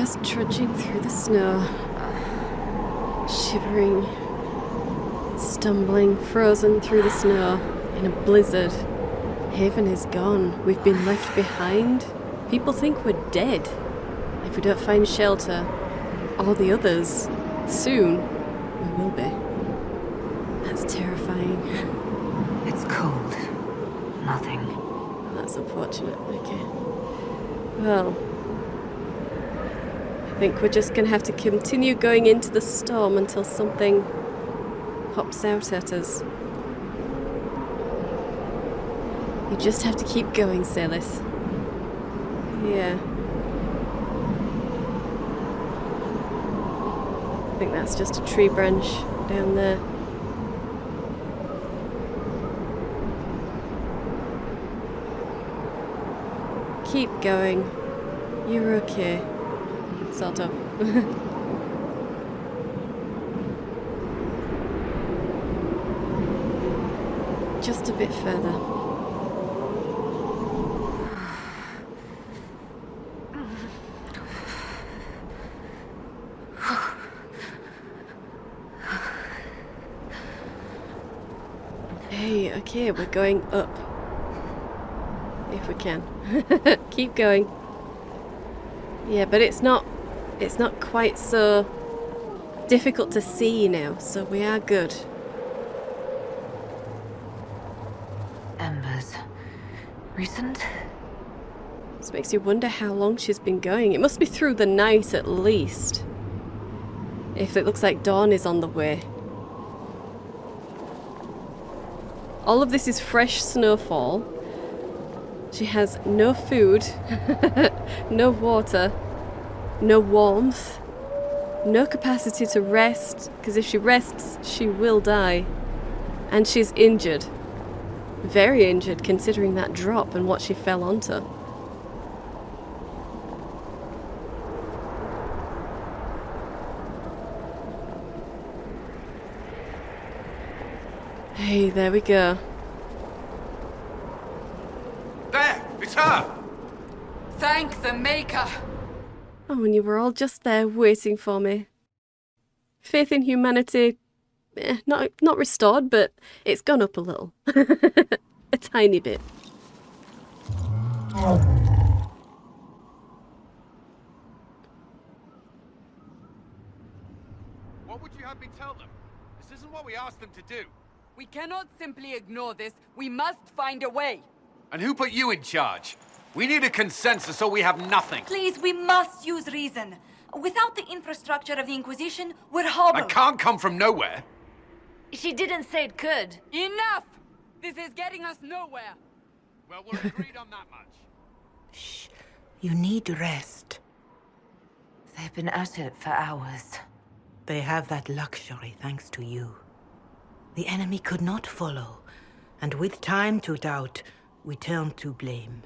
Just trudging through the snow. Shivering. Stumbling, frozen through the snow. In a blizzard. Haven is gone. We've been left behind. People think we're dead. If we don't find shelter, or the others, soon, we will be. That's terrifying. It's cold. Nothing. That's unfortunate. Okay. Well, I think we're just going to have to continue going into the storm until something pops out at us. You just have to keep going, Seylis. Yeah. I think that's just a tree branch down there. Keep going. You're okay. Sort of. Just a bit further. Hey, okay, we're going up. If we can. Keep going. Yeah, but it's not quite so difficult to see now, so we are good. Embers. Recent? This makes you wonder how long she's been going. It must be through the night at least. If it looks like dawn is on the way. All of this is fresh snowfall. She has no food, no water, no warmth, no capacity to rest, because if she rests, she will die. And she's injured. Very injured, considering that drop and what she fell onto. Hey, there we go. There! It's her! Thank the Maker! Oh, and you were all just there waiting for me. Faith in humanity, not restored, but it's gone up a little. A tiny bit. What would you have me tell them? This isn't what we asked them to do. We cannot simply ignore this. We must find a way. And who put you in charge? We need a consensus or we have nothing. Please, we must use reason. Without the infrastructure of the Inquisition, we're hobbled. I can't come from nowhere. She didn't say it could. Enough! This is getting us nowhere. Well, we're agreed on that much. Shh. You need rest. They've been at it for hours. They have that luxury thanks to you. The enemy could not follow, and with time to doubt, we turn to blame.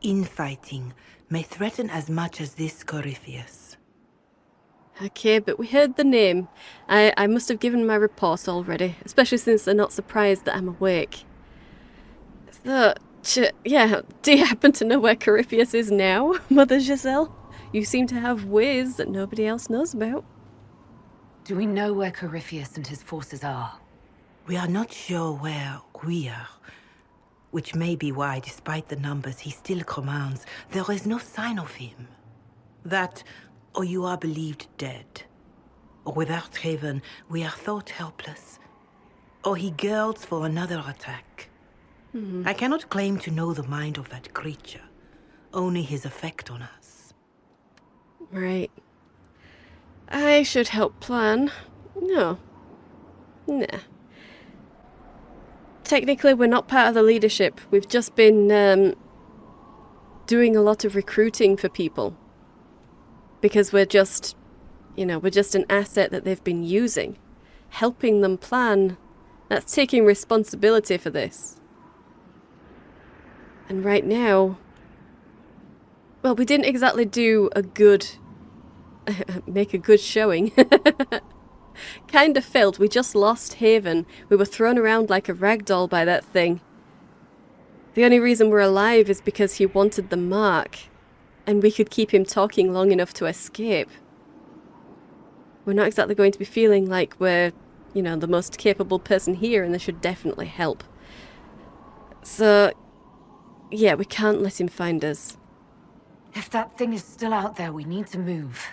Infighting may threaten as much as this Corypheus. Okay, but we heard the name. I must have given my report already, especially since they're not surprised that I'm awake. So, yeah, do you happen to know where Corypheus is now, Mother Giselle? You seem to have ways that nobody else knows about. Do we know where Corypheus and his forces are? We are not sure where we are, which may be why, despite the numbers he still commands, there is no sign of him. That, or you are believed dead. Or without Haven, we are thought helpless. Or he girds for another attack. I cannot claim to know the mind of that creature, only his effect on us. Right. I should help plan. No. Nah. Technically, we're not part of the leadership. We've just been doing a lot of recruiting for people. Because we're just, we're just an asset that they've been using. Helping them plan. That's taking responsibility for this. And right now, well, we didn't exactly do a good, make a good showing. Kind of failed. We just lost Haven. We were thrown around like a rag doll by that thing. The only reason we're alive is because he wanted the mark. and we could keep him talking long enough to escape. We're not exactly going to be feeling like we're, you know, the most capable person here and they should definitely help. So, yeah, we can't let him find us. If that thing is still out there, we need to move.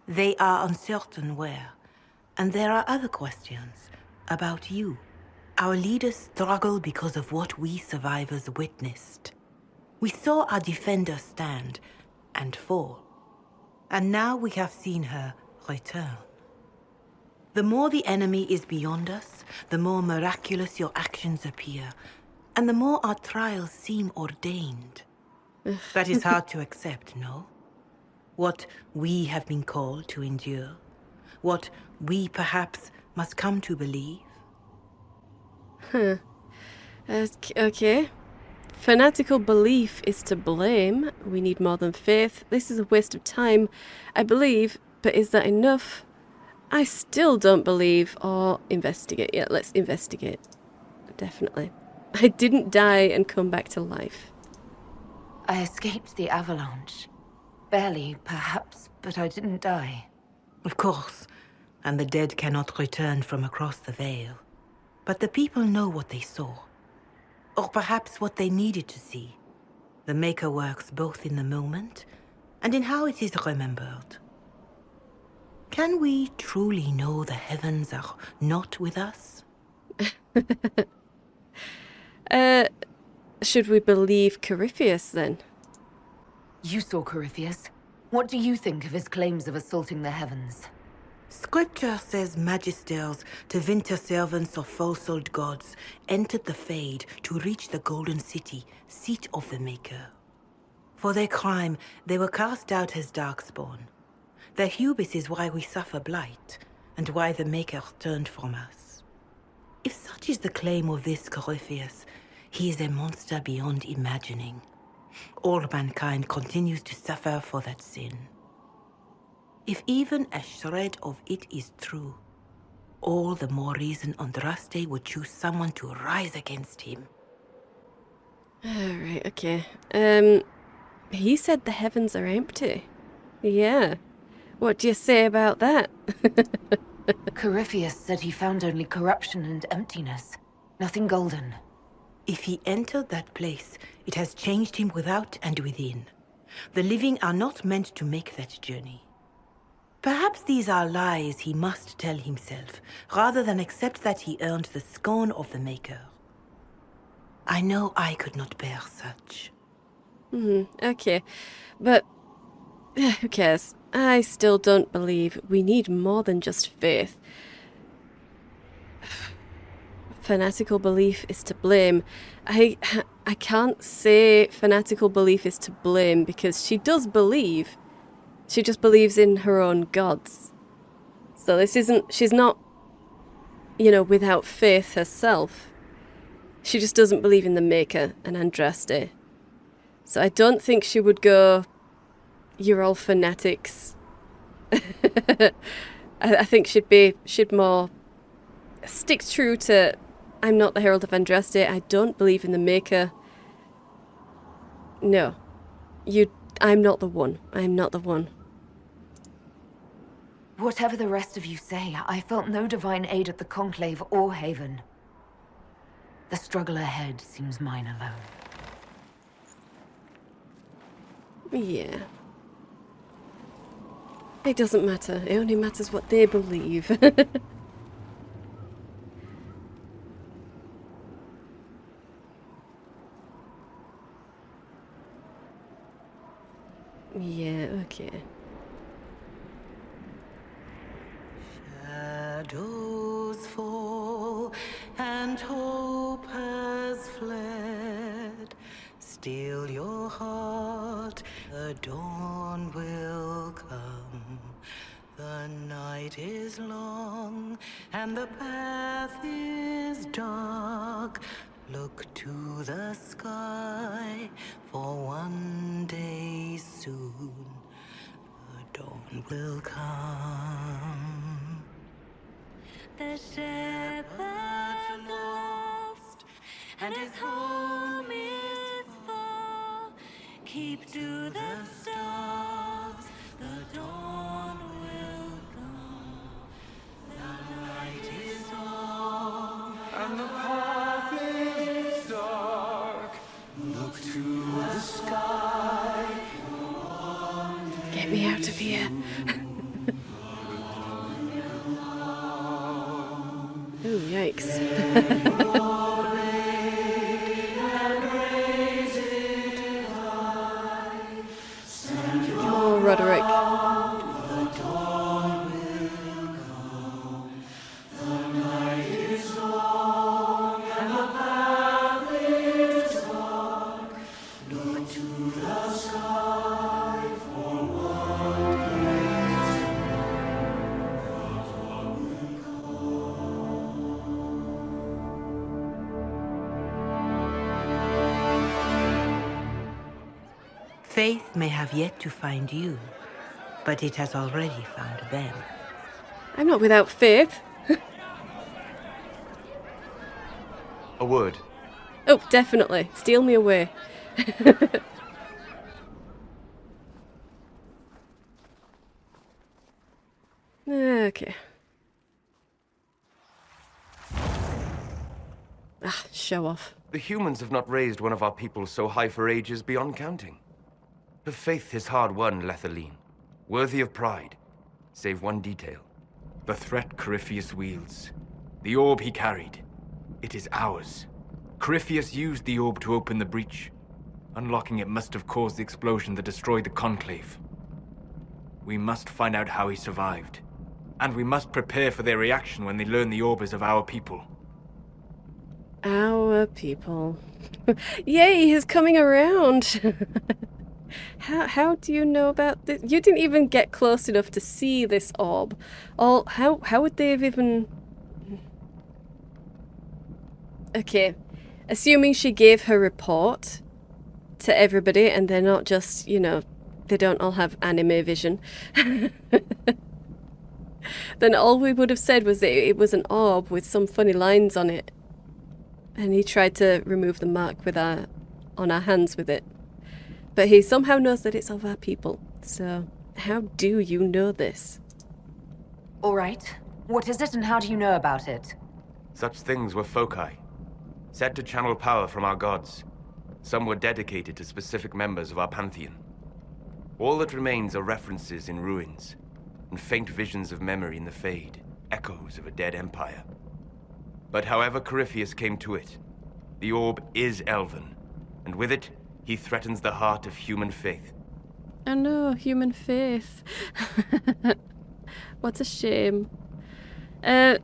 They are uncertain where. And there are other questions about you. Our leaders struggle because of what we survivors witnessed. We saw our defender stand and fall. And now we have seen her return. The more the enemy is beyond us, the more miraculous your actions appear, and the more our trials seem ordained. That is hard to accept, no? What we have been called to endure, what we perhaps must come to believe. Okay. Fanatical belief is to blame. We need more than faith. This is a waste of time, I believe, but is that enough? I still don't believe or investigate. Yeah, let's investigate. Definitely. I didn't die and come back to life. I escaped the avalanche. Barely, perhaps, but I didn't die. Of course, and the dead cannot return from across the veil. But the people know what they saw. Or perhaps what they needed to see. The Maker works both in the moment and in how it is remembered. Can we truly know the heavens are not with us? Should we believe Corypheus then? You saw Corypheus. What do you think of his claims of assaulting the heavens? Scripture says magisters to winter servants of false-souled gods entered the Fade to reach the Golden City, seat of the Maker. For their crime, they were cast out as darkspawn. Their hubris is why we suffer blight, and why the Maker turned from us. If such is the claim of this Corypheus, he is a monster beyond imagining. All mankind continues to suffer for that sin. If even a shred of it is true, all the more reason Andraste would choose someone to rise against him. Alright, okay. He said the heavens are empty. Yeah. What do you say about that? Corypheus said he found only corruption and emptiness. Nothing golden. If he entered that place, it has changed him without and within. The living are not meant to make that journey. Perhaps these are lies he must tell himself, rather than accept that he earned the scorn of the Maker. I know I could not bear such. Okay. But who cares? I still don't believe we need more than just faith. Fanatical belief is to blame. I can't say fanatical belief is to blame because she does believe. She just believes in her own gods. So this isn't, she's not, you know, without faith herself. She just doesn't believe in the Maker and Andraste. So I don't think she would go, you're all fanatics. I think she'd more stick true to, I'm not the Herald of Andraste, I don't believe in the Maker. No. I'm not the one. I'm not the one. Whatever the rest of you say, I felt no divine aid at the Conclave or Haven. The struggle ahead seems mine alone. Yeah. It doesn't matter. It only matters what they believe. Yeah, okay. Shadows fall and hope has fled. Still your heart, the dawn will come. The night is long and the path is dark. Look to the sky, for one day soon the dawn will come. The shepherd's lost, and his home is far. keep to the stars, the dawn will come. The night is long, And the path is dark. Look to the sky. Get me out of here. Oh, yikes. Oh, Roderick. Faith may have yet to find you, but it has already found them. I'm not without faith. A word. Oh, definitely. Steal me away. Okay. Ah, show off. The humans have not raised one of our people so high for ages beyond counting. Her faith is hard-won, Lavellan, worthy of pride, save one detail. The threat Corypheus wields. The orb he carried. It is ours. Corypheus used the orb to open the breach. Unlocking it must have caused the explosion that destroyed the Conclave. We must find out how he survived. And we must prepare for their reaction when they learn the orb is of our people. Our people. Yay, he's coming around. How do you know about this? You didn't even get close enough to see this orb. How would they have even... Okay, assuming she gave her report to everybody and they're not just, you know, they don't all have anime vision. Then all we would have said was that it was an orb with some funny lines on it. And he tried to remove the mark on our hands with it. But he somehow knows that it's of our people. So, how do you know this? All right. What is it and how do you know about it? Such things were foci, said to channel power from our gods. Some were dedicated to specific members of our pantheon. All that remains are references in ruins, and faint visions of memory in the fade, echoes of a dead empire. But however Corypheus came to it, the orb is Elvhen, and with it, he threatens the heart of human faith. Oh no, human faith. What a shame. I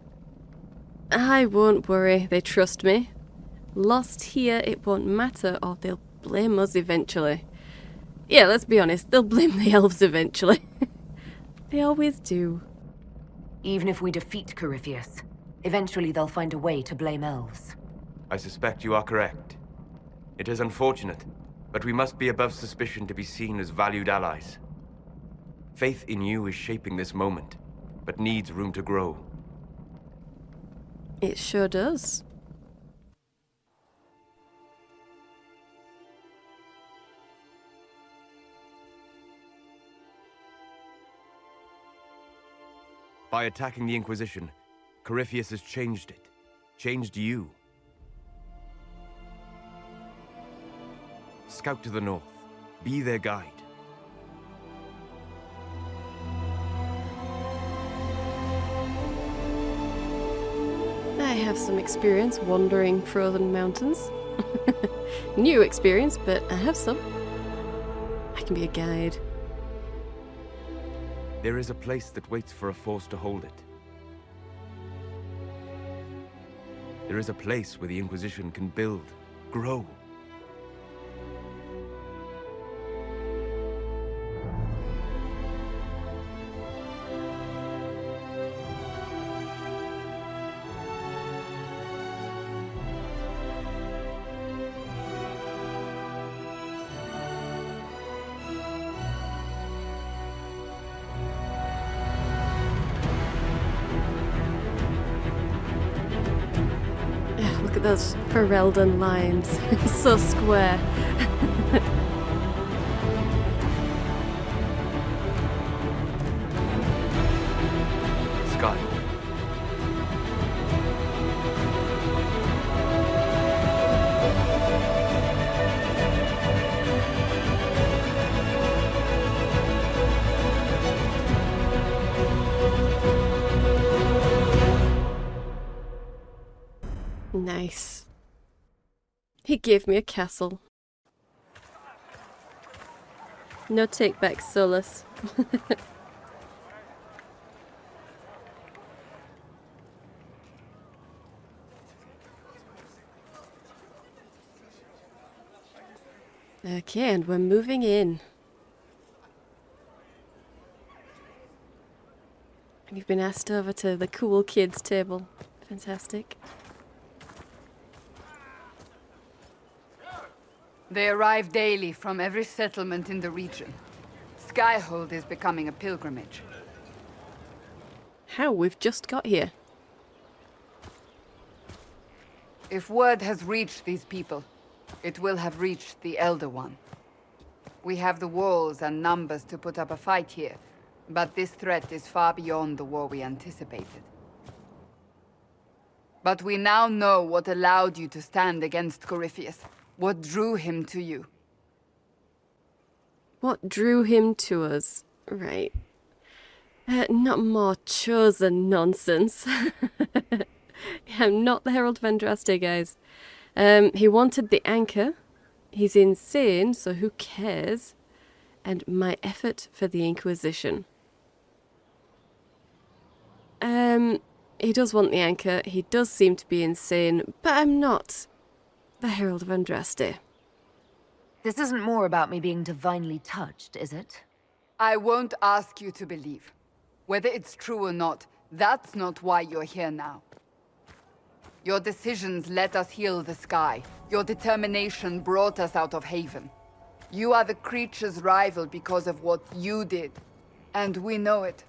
won't worry, they trust me. Lost here, it won't matter, or they'll blame us eventually. Yeah, let's be honest, they'll blame the elves eventually. They always do. Even if we defeat Corypheus, eventually they'll find a way to blame elves. I suspect you are correct. It is unfortunate, but we must be above suspicion to be seen as valued allies. Faith in you is shaping this moment, but needs room to grow. It sure does. By attacking the Inquisition, Corypheus has changed it. Changed you. Scout to the north. Be their guide. I have some experience wandering frozen mountains. New experience, but I have some. I can be a guide. There is a place that waits for a force to hold it. There is a place where the Inquisition can build, grow. Look at those Ferelden lines. So square. Nice. He gave me a castle. No take back, Seylis. Okay, and we're moving in. And you've been asked over to the cool kids table. Fantastic. They arrive daily from every settlement in the region. Skyhold is becoming a pilgrimage. How? We've just got here. If word has reached these people, it will have reached the Elder One. We have the walls and numbers to put up a fight here, but this threat is far beyond the war we anticipated. But we now know what allowed you to stand against Corypheus, what drew him to you. What drew him to us? Right. Not more chosen nonsense. I'm not the Herald of Andraste, guys. He wanted the anchor. He's insane, so who cares? And my effort for the Inquisition. He does want the anchor. He does seem to be insane, but I'm not the Herald of Andraste. This isn't more about me being divinely touched, is it? I won't ask you to believe. Whether it's true or not, that's not why you're here now. Your decisions let us heal the sky. Your determination brought us out of Haven. You are the creature's rival because of what you did. And we know it.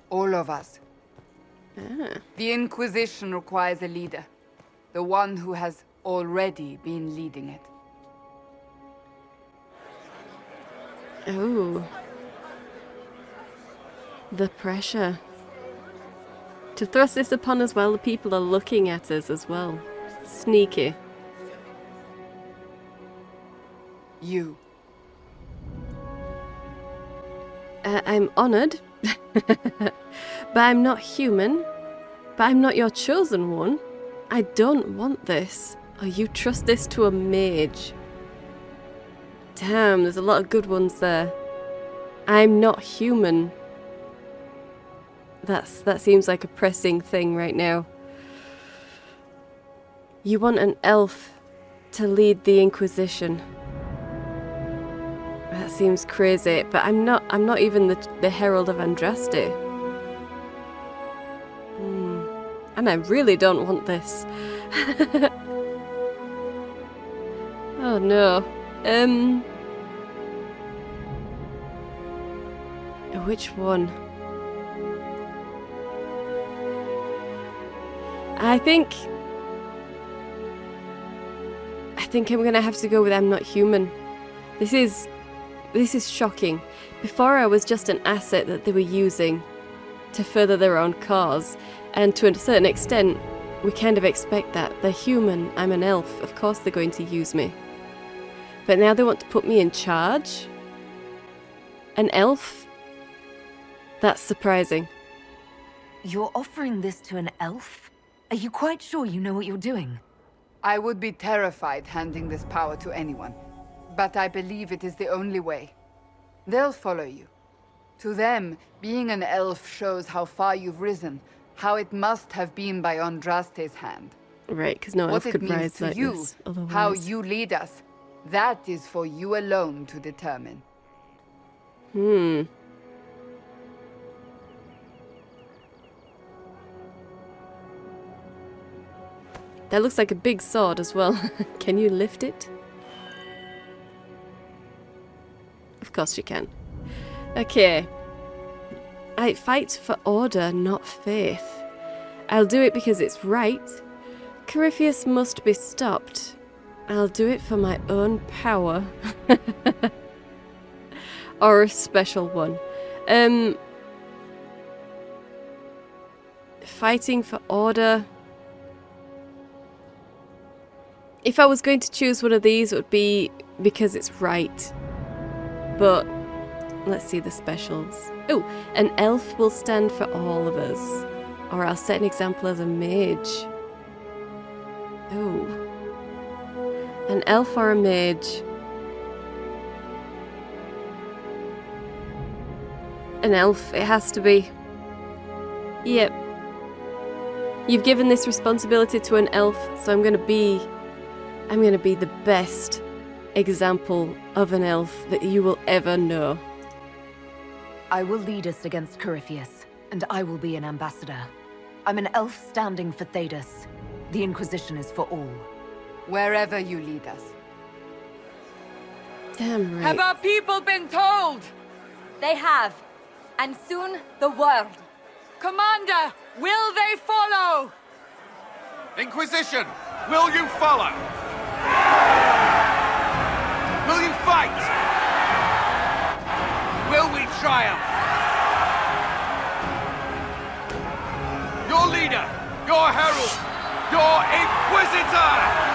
All of us. The Inquisition requires a leader. The one who has already been leading it. Oh. The pressure. To thrust this upon us while the people are looking at us as well. Sneaky. You. I'm honoured. But I'm not human. But I'm not your chosen one. I don't want this. Oh, you trust this to a mage. Damn, there's a lot of good ones there. I'm not human. That seems like a pressing thing right now. You want an elf to lead the Inquisition. That seems crazy, but I'm not even the Herald of Andraste. And I really don't want this. Oh no. Which one? I think I'm gonna have to go with I'm not human. This is shocking. Before I was just an asset that they were using to further their own cause, and to a certain extent, we kind of expect that. They're human, I'm an elf, of course they're going to use me. But now they want to put me in charge? An elf? That's surprising. You're offering this to an elf? Are you quite sure you know what you're doing? I would be terrified handing this power to anyone. But I believe it is the only way. They'll follow you. To them, being an elf shows how far you've risen, how it must have been by Andraste's hand. Right, because no elf could rise like this otherwise. How you lead us, that is for you alone to determine. That looks like a big sword as well. Can you lift it? Of course you can. Okay. I fight for order, not faith. I'll do it because it's right. Corypheus must be stopped. I'll do it for my own power. Or a special one. Fighting for order. If I was going to choose one of these, it would be because it's right. But let's see the specials. Oh, an elf will stand for all of us. Or I'll set an example as a mage. An elf or a mage? An elf, it has to be. Yep. You've given this responsibility to an elf, so I'm gonna be the best example of an elf that you will ever know. I will lead us against Corypheus, and I will be an ambassador. I'm an elf standing for Thedas. The Inquisition is for all. Wherever you lead us. Damn right. Have our people been told? They have. And soon, the world. Commander, will they follow? Inquisition, will you follow? Will you fight? Will we triumph? Your leader, your herald, your Inquisitor!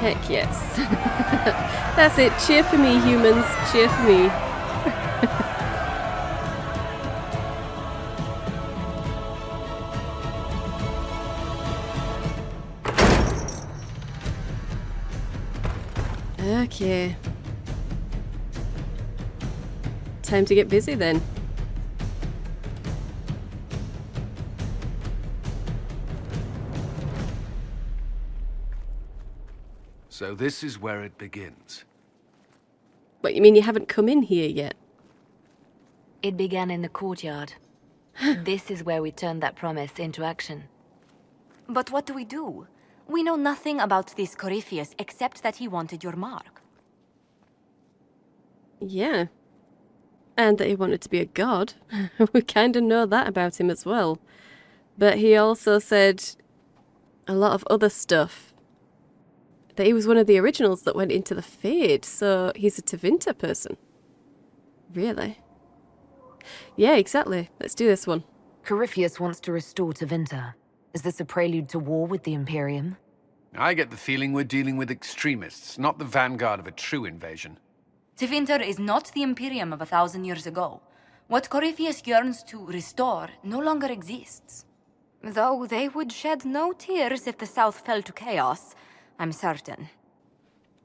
Heck yes. That's it. Cheer for me, humans. Cheer for me. Okay. Time to get busy then. So this is where it begins. What, you mean you haven't come in here yet? It began in the courtyard. This is where we turned that promise into action. But what do we do? We know nothing about this Corypheus except that he wanted your mark. Yeah. And that he wanted to be a god. We kind of know that about him as well. But he also said a lot of other stuff. That he was one of the originals that went into the Fade, so he's a Tevinter person. Really? Yeah, exactly. Let's do this one. Corypheus wants to restore Tevinter. Is this a prelude to war with the Imperium? I get the feeling we're dealing with extremists, not the vanguard of a true invasion. Tevinter is not the Imperium of 1,000 years ago. What Corypheus yearns to restore no longer exists. Though they would shed no tears if the South fell to chaos, I'm certain.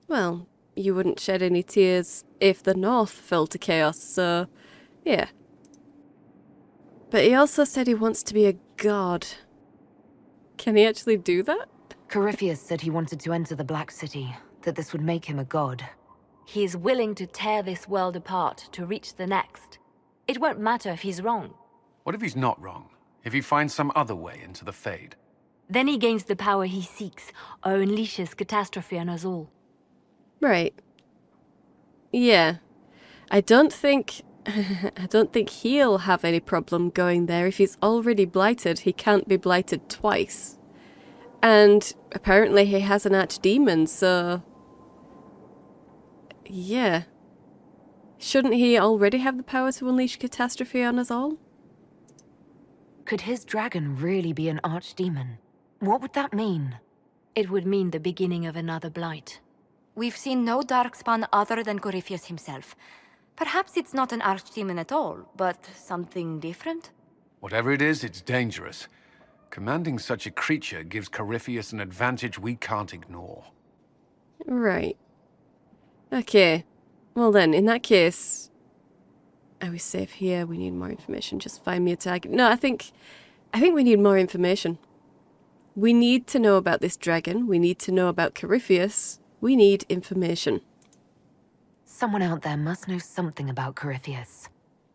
Well, you wouldn't shed any tears if the North fell to chaos, so yeah. But he also said he wants to be a god. Can he actually do that? Corypheus said he wanted to enter the Black City, that this would make him a god. He is willing to tear this world apart to reach the next. It won't matter if he's wrong. What if he's not wrong? If he finds some other way into the Fade? Then he gains the power he seeks, or unleashes catastrophe on us all. Right. Yeah. I don't think he'll have any problem going there. If he's already blighted, he can't be blighted twice. And apparently he has an archdemon, so yeah. Shouldn't he already have the power to unleash catastrophe on us all? Could his dragon really be an archdemon? What would that mean? It would mean the beginning of another blight. We've seen no darkspawn other than Corypheus himself. Perhaps it's not an archdemon at all, but something different? Whatever it is, it's dangerous. Commanding such a creature gives Corypheus an advantage we can't ignore. Right. Okay. Well then, in that case... Are we safe here? We need more information. Just find me a target. No, I think we need more information. We need to know about this dragon. We need to know about Corypheus. We need information. Someone out there must know something about Corypheus.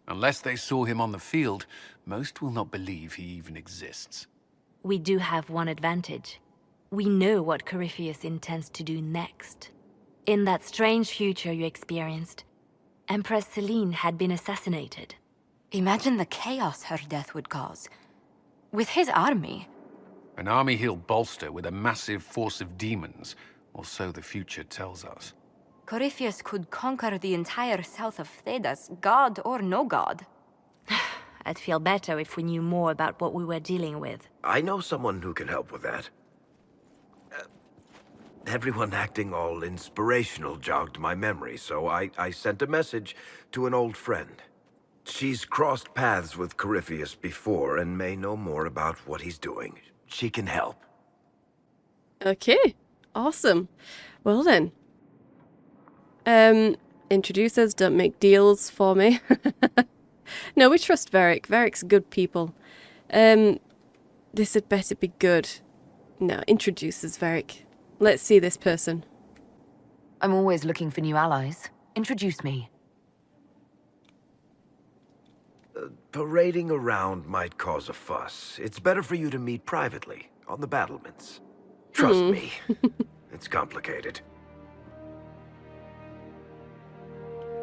Unless they saw him on the field, most will not believe he even exists. We do have one advantage. We know what Corypheus intends to do next. In that strange future you experienced, Empress Selene had been assassinated. Imagine the chaos her death would cause. With his army. An army he'll bolster with a massive force of demons, or so the future tells us. Corypheus could conquer the entire south of Thedas, god or no god. I'd feel better if we knew more about what we were dealing with. I know someone who can help with that. Everyone acting all inspirational jogged my memory, so I sent a message to an old friend. She's crossed paths with Corypheus before and may know more about what he's doing. She can help. Okay, awesome. Well then. Introducers don't make deals for me. No, we trust Varric. Varric's good people. This had better be good. No, introducers, Varric. Let's see this person. I'm always looking for new allies. Introduce me. Parading around might cause a fuss. It's better for you to meet privately, on the battlements. Trust me, it's complicated.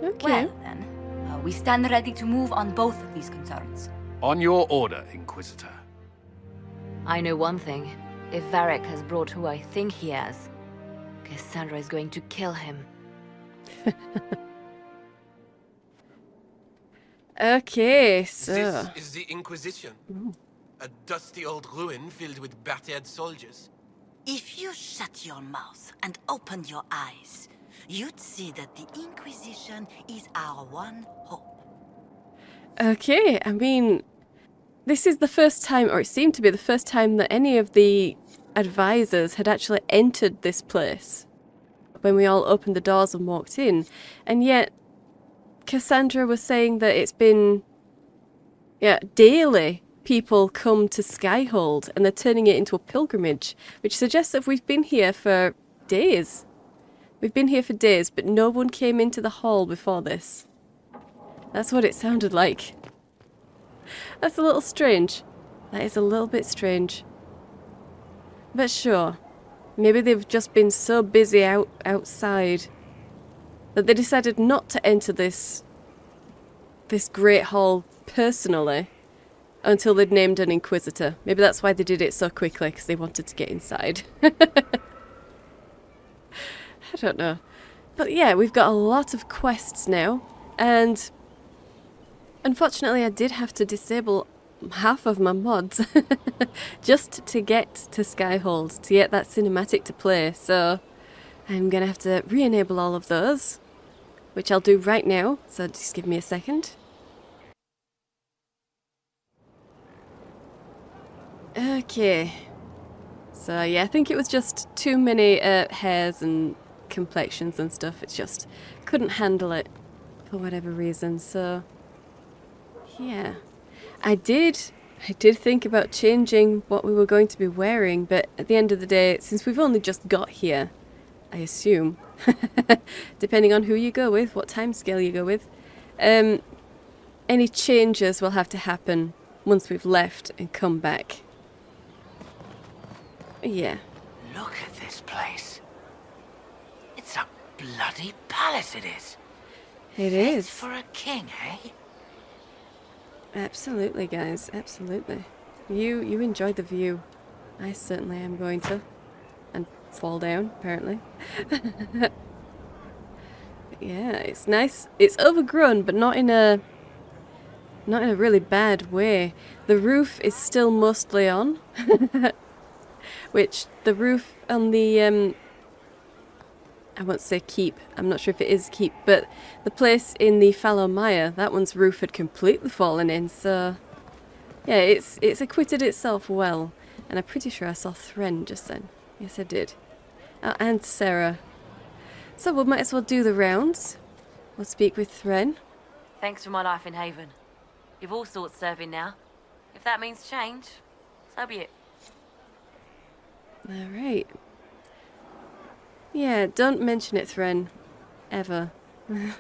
Okay. Well, then, we stand ready to move on both of these concerns. On your order, Inquisitor. I know one thing. If Varric has brought who I think he has, Cassandra is going to kill him. Okay, so... This is the Inquisition. A dusty old ruin filled with battered soldiers. If you shut your mouth and open your eyes, you'd see that the Inquisition is our one hope. Okay, I mean, this is the first time, or it seemed to be the first time, that any of the advisors had actually entered this place when we all opened the doors and walked in. And yet, Cassandra was saying that it's been, daily people come to Skyhold and they're turning it into a pilgrimage, which suggests that we've been here for days. We've been here for days, but no one came into the hall before this. That's what it sounded like. That's a little strange. That is a little bit strange. But sure, maybe they've just been so busy outside that they decided not to enter this great hall personally until they'd named an Inquisitor. Maybe that's why they did it so quickly, because they wanted to get inside. I don't know. But yeah, we've got a lot of quests now, and unfortunately I did have to disable half of my mods just to get to Skyhold, to get that cinematic to play, so I'm going to have to re-enable all of those, which I'll do right now, so just give me a second. Okay. So yeah, I think it was just too many hairs and complexions and stuff. It just couldn't handle it for whatever reason, so yeah. I did think about changing what we were going to be wearing, but at the end of the day, since we've only just got here, I assume, depending on who you go with, what time scale you go with, any changes will have to happen once we've left and come back. Yeah. Look at this place. It's a bloody palace, it is. It is. For a king, eh? Absolutely, guys. Absolutely. You enjoy the view. I certainly am going to. And fall down, apparently. Yeah, it's nice. It's overgrown, but not in a really bad way. The roof is still mostly on. Which, the roof on the, I won't say keep, I'm not sure if it is keep, but the place in the Fallow Mire, that one's roof had completely fallen in, so yeah, it's acquitted itself well. And I'm pretty sure I saw Thren just then. Yes, I did. Oh, and Sarah. So we might as well do the rounds. We'll speak with Thren. Thanks for my life in Haven. You've all sorts serving now. If that means change, so be it. Alright. Yeah, don't mention it, Thren. Ever. Let's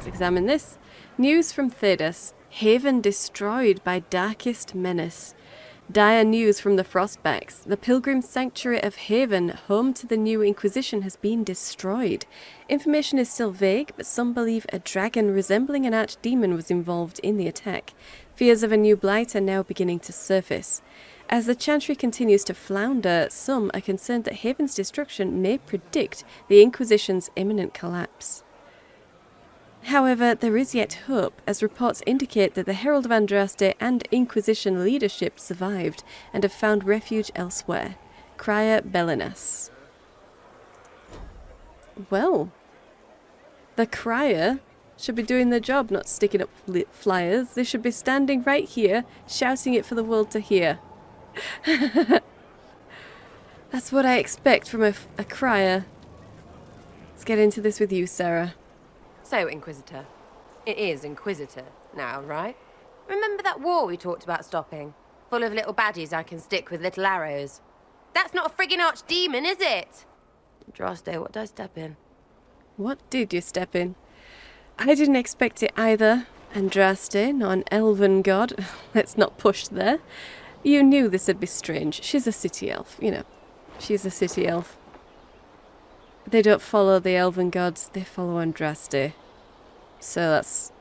examine this. News from Thedas. Haven destroyed by darkest menace. Dire news from the Frostbacks. The Pilgrim Sanctuary of Haven, home to the new Inquisition, has been destroyed. Information is still vague, but some believe a dragon resembling an archdemon was involved in the attack. Fears of a new blight are now beginning to surface. As the Chantry continues to flounder, some are concerned that Haven's destruction may predict the Inquisition's imminent collapse. However, there is yet hope, as reports indicate that the Herald of Andraste and Inquisition leadership survived and have found refuge elsewhere. Crier Bellinas. Well, the Crier, should be doing their job, not sticking up flyers. They should be standing right here, shouting it for the world to hear. That's what I expect from a crier. Let's get into this with you, Sarah. So, Inquisitor. It is Inquisitor now, right? Remember that war we talked about stopping? Full of little baddies I can stick with little arrows. That's not a friggin' archdemon, is it? Droste, what did I step in? What did you step in? I didn't expect it either. Andraste, not an elven god. Let's not push there. You knew this would be strange. She's a city elf, you know. She's a city elf. They don't follow the elven gods, they follow Andraste. So that's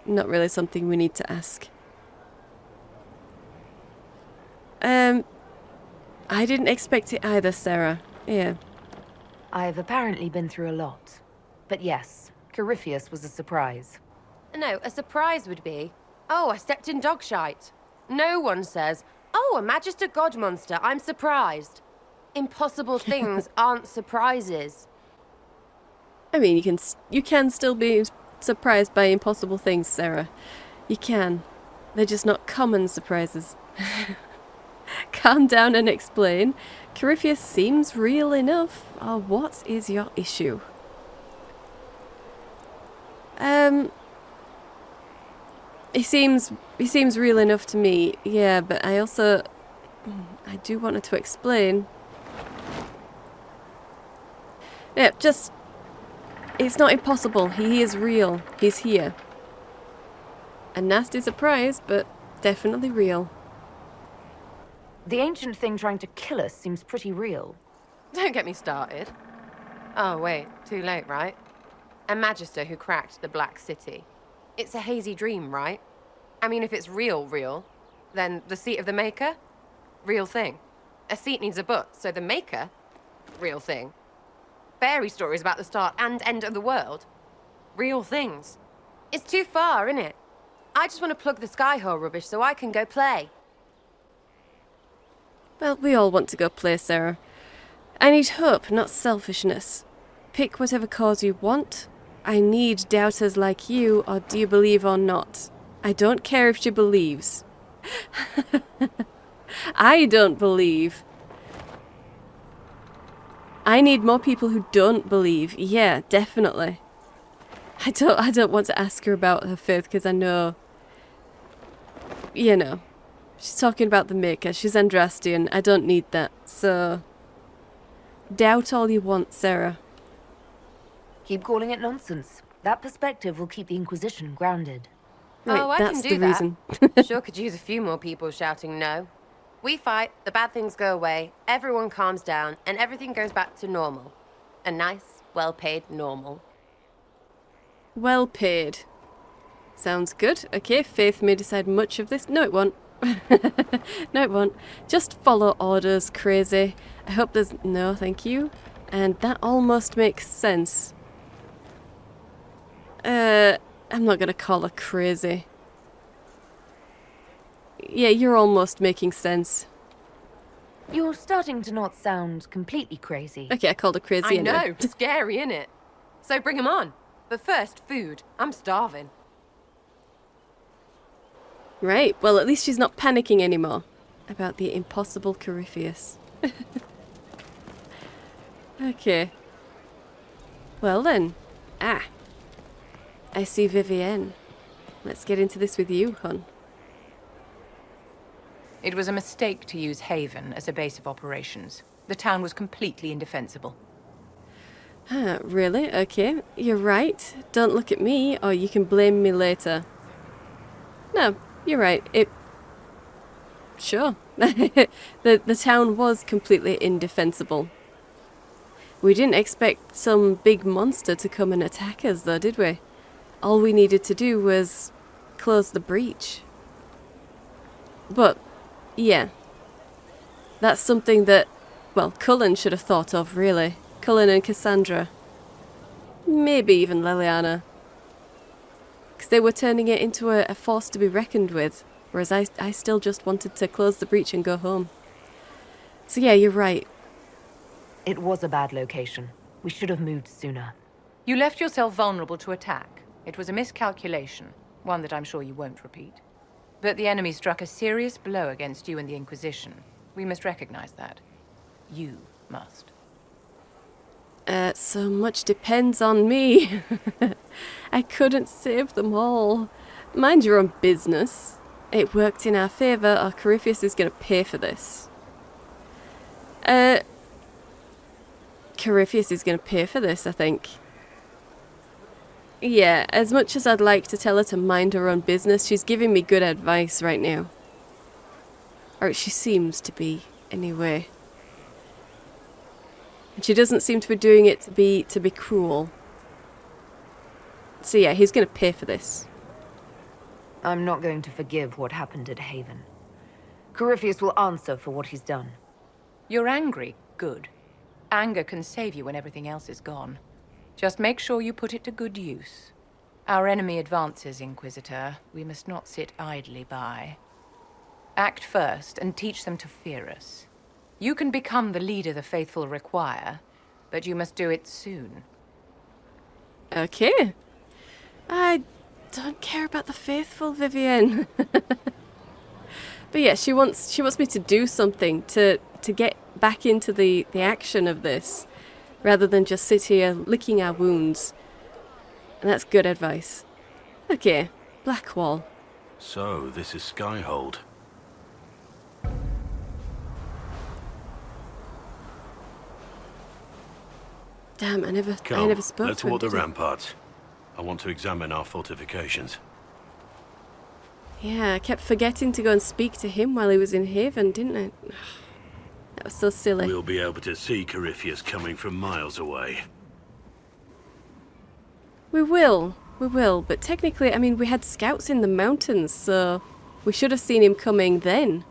not really something we need to ask. I didn't expect it either, Sarah. Yeah. I've apparently been through a lot. But yes, Corypheus was a surprise. No, a surprise would be, oh, I stepped in dog shite. No one says, oh, a Magister God monster, I'm surprised. Impossible things aren't surprises. I mean, you can still be surprised by impossible things, Sarah. You can. They're just not common surprises. Calm down and explain. Corypheus seems real enough. Oh, what is your issue? He seems real enough to me, yeah, but I do want her to explain. Yeah, just, it's not impossible. He is real. He's here. A nasty surprise, but definitely real. The ancient thing trying to kill us seems pretty real. Don't get me started. Oh, wait, too late, right? A Magister who cracked the Black City. It's a hazy dream, right? I mean, if it's real, then the seat of the Maker? Real thing. A seat needs a book, so the Maker? Real thing. Fairy stories about the start and end of the world? Real things. It's too far, innit? I just want to plug the Skyhole rubbish so I can go play. Well, we all want to go play, Sarah. I need hope, not selfishness. Pick whatever cause you want. I need doubters like you, or do you believe or not? I don't care if she believes. I don't believe. I need more people who don't believe. Yeah, definitely. I don't want to ask her about her faith because I know, you know, she's talking about the Maker. She's Andrastian. I don't need that. So, doubt all you want, Sarah. Keep calling it nonsense. That perspective will keep the Inquisition grounded. Right, oh, I that's can do the reason. Sure could use a few more people shouting no. We fight, the bad things go away, everyone calms down, and everything goes back to normal. A nice, well-paid normal. Well paid. Sounds good. Okay, Faith may decide much of this. No, it won't. No, it won't. Just follow orders, crazy. I hope there's... No, thank you. And that almost makes sense. I'm not gonna call her crazy. Yeah, you're almost making sense. You're starting to not sound completely crazy. Okay, I called her crazy. I know, scary, innit? So bring 'em on. But first, food. I'm starving. Right, well at least she's not panicking anymore about the impossible Corypheus. Okay. Well then. I see Vivienne. Let's get into this with you, hon. It was a mistake to use Haven as a base of operations. The town was completely indefensible. Really? Okay, you're right. Don't look at me, or you can blame me later. No, you're right. Sure. The town was completely indefensible. We didn't expect some big monster to come and attack us, though, did we? All we needed to do was close the breach. But, yeah. That's something that, well, Cullen should have thought of, really. Cullen and Cassandra. Maybe even Liliana. Because they were turning it into a force to be reckoned with, whereas I still just wanted to close the breach and go home. So yeah, you're right. It was a bad location. We should have moved sooner. You left yourself vulnerable to attack. It was a miscalculation, one that I'm sure you won't repeat. But the enemy struck a serious blow against you and the Inquisition. We must recognize that. You must. So much depends on me. I couldn't save them all. Mind your own business. It worked in our favour, or Corypheus is going to pay for this. Corypheus is going to pay for this, I think. Yeah, as much as I'd like to tell her to mind her own business, she's giving me good advice right now. Or she seems to be, anyway. And she doesn't seem to be doing it to be cruel. So yeah, he's going to pay for this. I'm not going to forgive what happened at Haven. Corypheus will answer for what he's done. You're angry? Good. Anger can save you when everything else is gone. Just make sure you put it to good use. Our enemy advances, Inquisitor. We must not sit idly by. Act first and teach them to fear us. You can become the leader the faithful require, but you must do it soon. Okay. I don't care about the faithful, Vivienne. But yeah, she wants me to do something to get back into the action of this, rather than just sit here licking our wounds. And that's good advice. Okay, Blackwall. So, this is Skyhold. Damn, I never spoke Let's to him, walk the did I? ramparts. I want to examine our fortifications. Yeah, I kept forgetting to go and speak to him while he was in Haven, didn't I? That was so silly. We'll be able to see Corypheus coming from miles away. We will, but technically, I mean, we had scouts in the mountains, so we should have seen him coming then.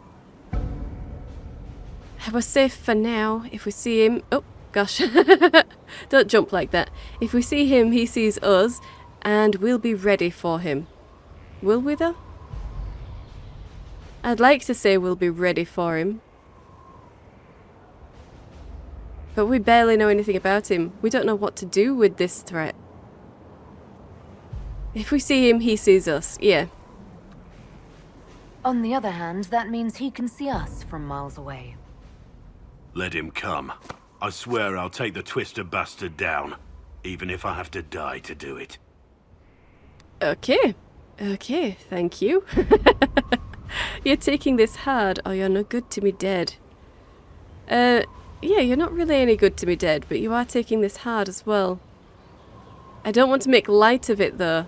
We're safe for now. If we see him... Oh, gosh. Don't jump like that. If we see him, he sees us, and we'll be ready for him. Will we, though? I'd like to say we'll be ready for him. But we barely know anything about him. We don't know what to do with this threat. If we see him, he sees us. Yeah. On the other hand, that means he can see us from miles away. Let him come. I swear I'll take the twister bastard down, even if I have to die to do it. Okay. Okay, thank you. You're taking this hard, or you're no good to me dead. Yeah, you're not really any good to me dead, but you are taking this hard as well. I don't want to make light of it, though.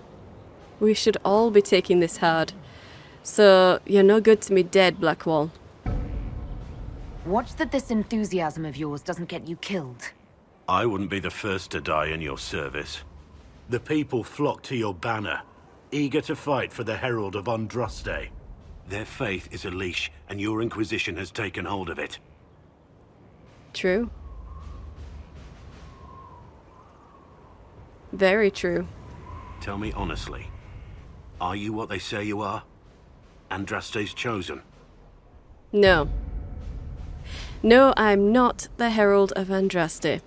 We should all be taking this hard. So, you're no good to me dead, Blackwall. Watch that this enthusiasm of yours doesn't get you killed. I wouldn't be the first to die in your service. The people flock to your banner, eager to fight for the Herald of Andraste. Their faith is a leash, and your Inquisition has taken hold of it. True. Very true. Tell me honestly, are you what they say you are? Andraste's chosen? No. No, I'm not the Herald of Andraste.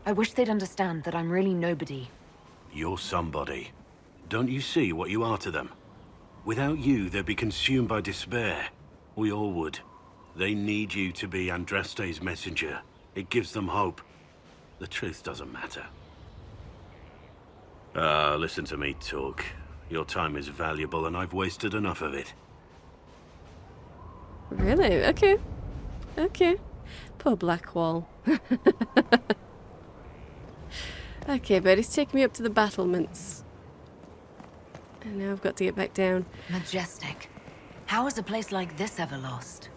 I wish they'd understand that I'm really nobody. You're somebody. Don't you see what you are to them? Without you, they'd be consumed by despair. We all would. They need you to be Andraste's messenger. It gives them hope. The truth doesn't matter. Listen to me talk. Your time is valuable and I've wasted enough of it. Really? Okay. Okay. Poor Blackwall. Okay, but he's taking me up to the battlements. And now I've got to get back down. Majestic. How is a place like this ever lost?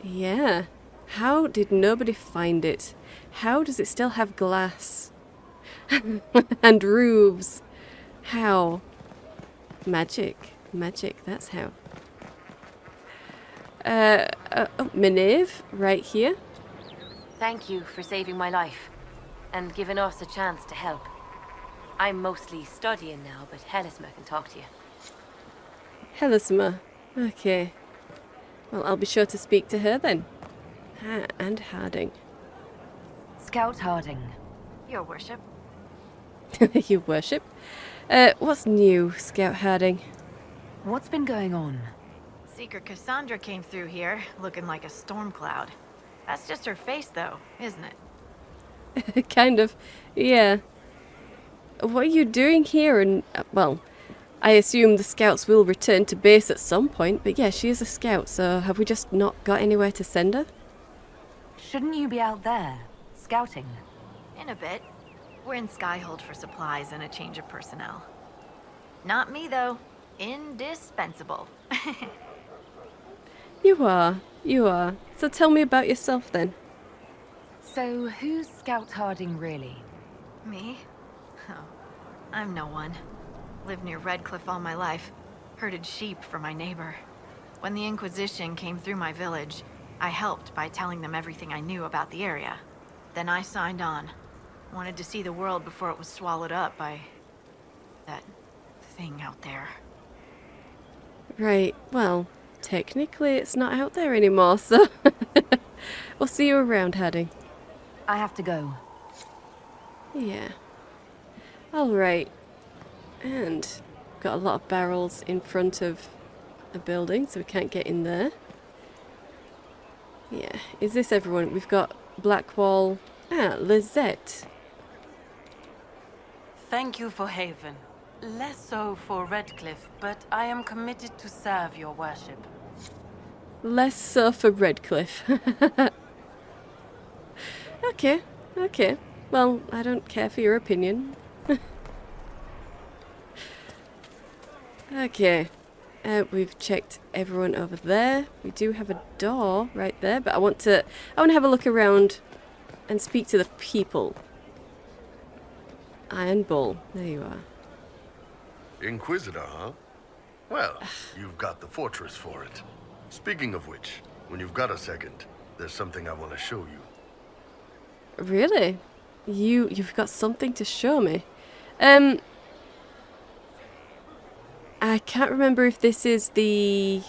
Yeah. How did nobody find it? How does it still have glass? And roofs? How? Magic. Magic, that's how. Manev, right here. Thank you for saving my life, and giving us a chance to help. I'm mostly studying now, but Helisma can talk to you. Helisma. Okay. Well, I'll be sure to speak to her then. And Harding. Scout Harding. Your worship. You worship? What's new, Scout Harding? What's been going on? Seeker Cassandra came through here, looking like a storm cloud. That's just her face, though, isn't it? Kind of, yeah. What are you doing here? And, well, I assume the scouts will return to base at some point, but yeah, she is a scout, so have we just not got anywhere to send her? Shouldn't you be out there, scouting? In a bit. We're in Skyhold for supplies and a change of personnel. Not me, though. Indispensable. You are. So tell me about yourself then. So, who's Scout Harding really? Me? Oh, I'm no one. Lived near Redcliffe all my life. Herded sheep for my neighbor. When the Inquisition came through my village, I helped by telling them everything I knew about the area. Then I signed on. Wanted to see the world before it was swallowed up by that thing out there. Right, well, technically it's not out there anymore, so we'll see you around, Harding. I have to go. Yeah. Alright. And got a lot of barrels in front of a building, so we can't get in there. Yeah. Is this everyone? We've got Blackwall. Ah, Lizette. Thank you for Haven. Less so for Redcliffe, but I am committed to serve your worship. Less so for Redcliffe. Okay. Well, I don't care for your opinion. Okay. We've checked everyone over there. We do have a door right there, but I want to have a look around and speak to the people. Iron Bull. There you are. Inquisitor, huh? Well, you've got the fortress for it. Speaking of which, when you've got a second, there's something I want to show you. Really? You've got something to show me? I can't remember if this is the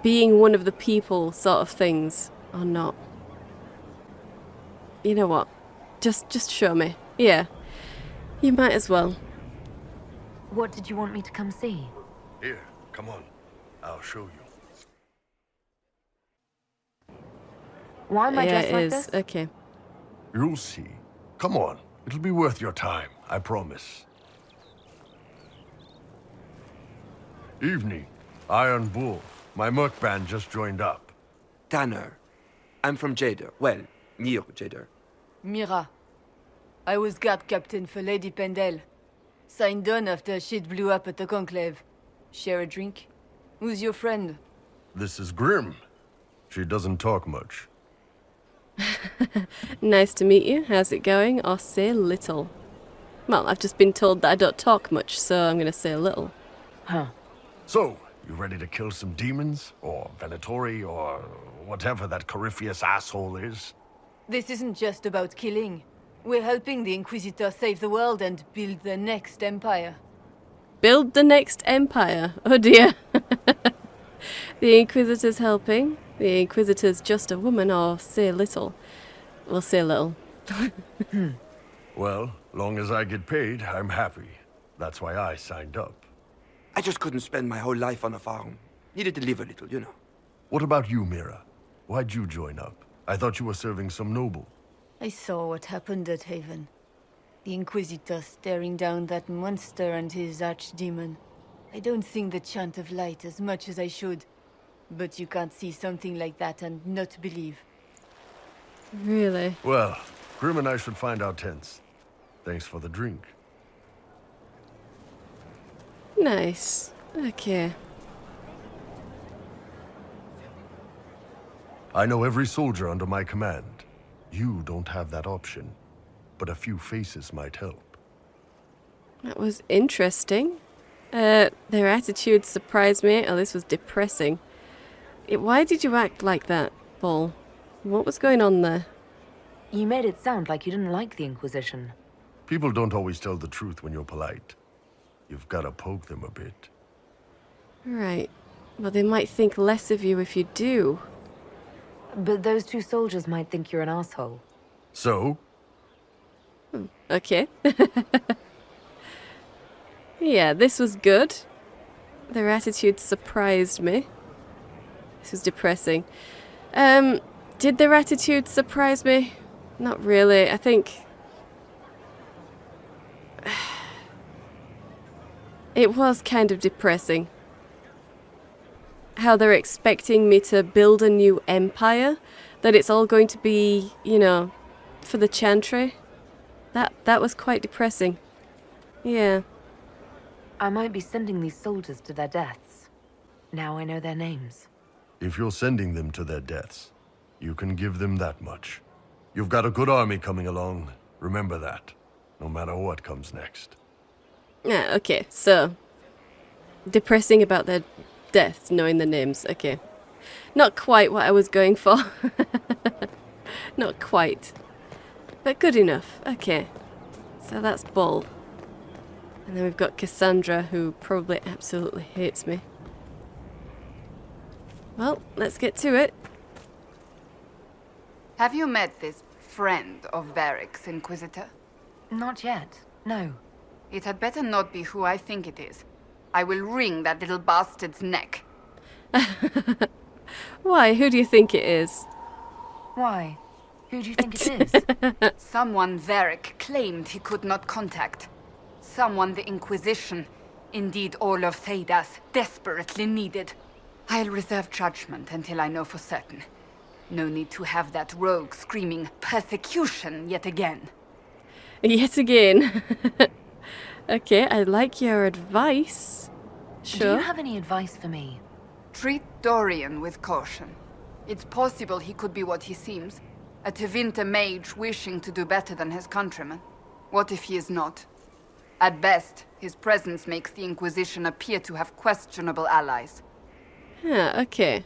being one of the people sort of things or not. You know what? Just show me. Yeah. You might as well. What did you want me to come see? Here, come on. I'll show you. Why am I dressed like it is. this? Okay. You'll see. Come on. It'll be worth your time, I promise. Evening. Iron Bull. My merc band just joined up. Tanner. I'm from Jader. Well, near Jader. Mira. I was guard captain for Lady Pendel. Signed on after shit blew up at the Conclave. Share a drink? Who's your friend? This is Grim. She doesn't talk much. Nice to meet you. How's it going? Or say little. Well, I've just been told that I don't talk much, so I'm going to say a little. Huh. So, you ready to kill some demons? Or Venatori? Or whatever that Corypheus asshole is? This isn't just about killing. We're helping the Inquisitor save the world and build the next empire. Build the next empire? Oh dear. The Inquisitor's helping. The Inquisitor's just a woman, or say little. We'll say little. Well, long as I get paid, I'm happy. That's why I signed up. I just couldn't spend my whole life on a farm. Needed to live a little, you know. What about you, Mira? Why'd you join up? I thought you were serving some noble. I saw what happened at Haven. The Inquisitor staring down that monster and his archdemon. I don't sing the chant of light as much as I should. But you can't see something like that and not believe. Really? Well, Grim and I should find our tents. Thanks for the drink. Nice. Okay. I know every soldier under my command. You don't have that option. But a few faces might help. That was interesting. Their attitude surprised me. Oh, this was depressing. Why did you act like that, Paul? What was going on there? You made it sound like you didn't like the Inquisition. People don't always tell the truth when you're polite. You've got to poke them a bit. Right. Well, they might think less of you if you do. But those two soldiers might think you're an asshole. So? Okay. Yeah, this was good. Their attitude surprised me. This was depressing. Did their attitude surprise me? Not really. I think it was kind of depressing. How they're expecting me to build a new empire, that it's all going to be, you know, for the Chantry. That was quite depressing. Yeah. I might be sending these soldiers to their deaths. Now I know their names. If you're sending them to their deaths, you can give them that much. You've got a good army coming along. Remember that, no matter what comes next. Yeah, okay, so depressing about their deaths, knowing the names, okay. Not quite what I was going for. Not quite. But good enough, okay. So that's Bull. And then we've got Cassandra, who probably absolutely hates me. Well, let's get to it. Have you met this friend of Varric's, Inquisitor? Not yet, no. It had better not be who I think it is. I will wring that little bastard's neck. Why? Who do you think it is? Why? Who do you think it is? Someone Varric claimed he could not contact. Someone the Inquisition, indeed all of Theidas, desperately needed. I'll reserve judgment until I know for certain. No need to have that rogue screaming persecution yet again. Yet again. Okay, I like your advice. Sure. Do you have any advice for me? Treat Dorian with caution. It's possible he could be what he seems. A Tevinter mage wishing to do better than his countrymen. What if he is not? At best, his presence makes the Inquisition appear to have questionable allies. Yeah, okay.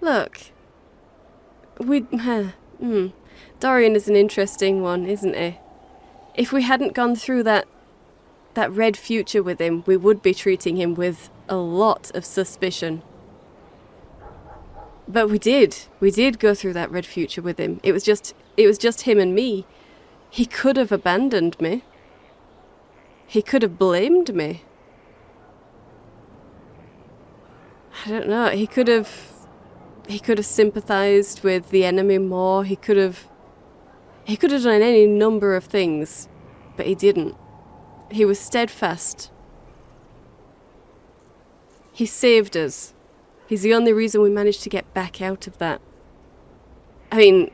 Look. Dorian is an interesting one, isn't he? If we hadn't gone through that red future with him, we would be treating him with a lot of suspicion. But we did. We did go through that red future with him. It was just him and me. He could have abandoned me. He could have blamed me. I don't know. He could have sympathized with the enemy more. He could have done any number of things, but he didn't. He was steadfast. He saved us. He's the only reason we managed to get back out of that. I mean,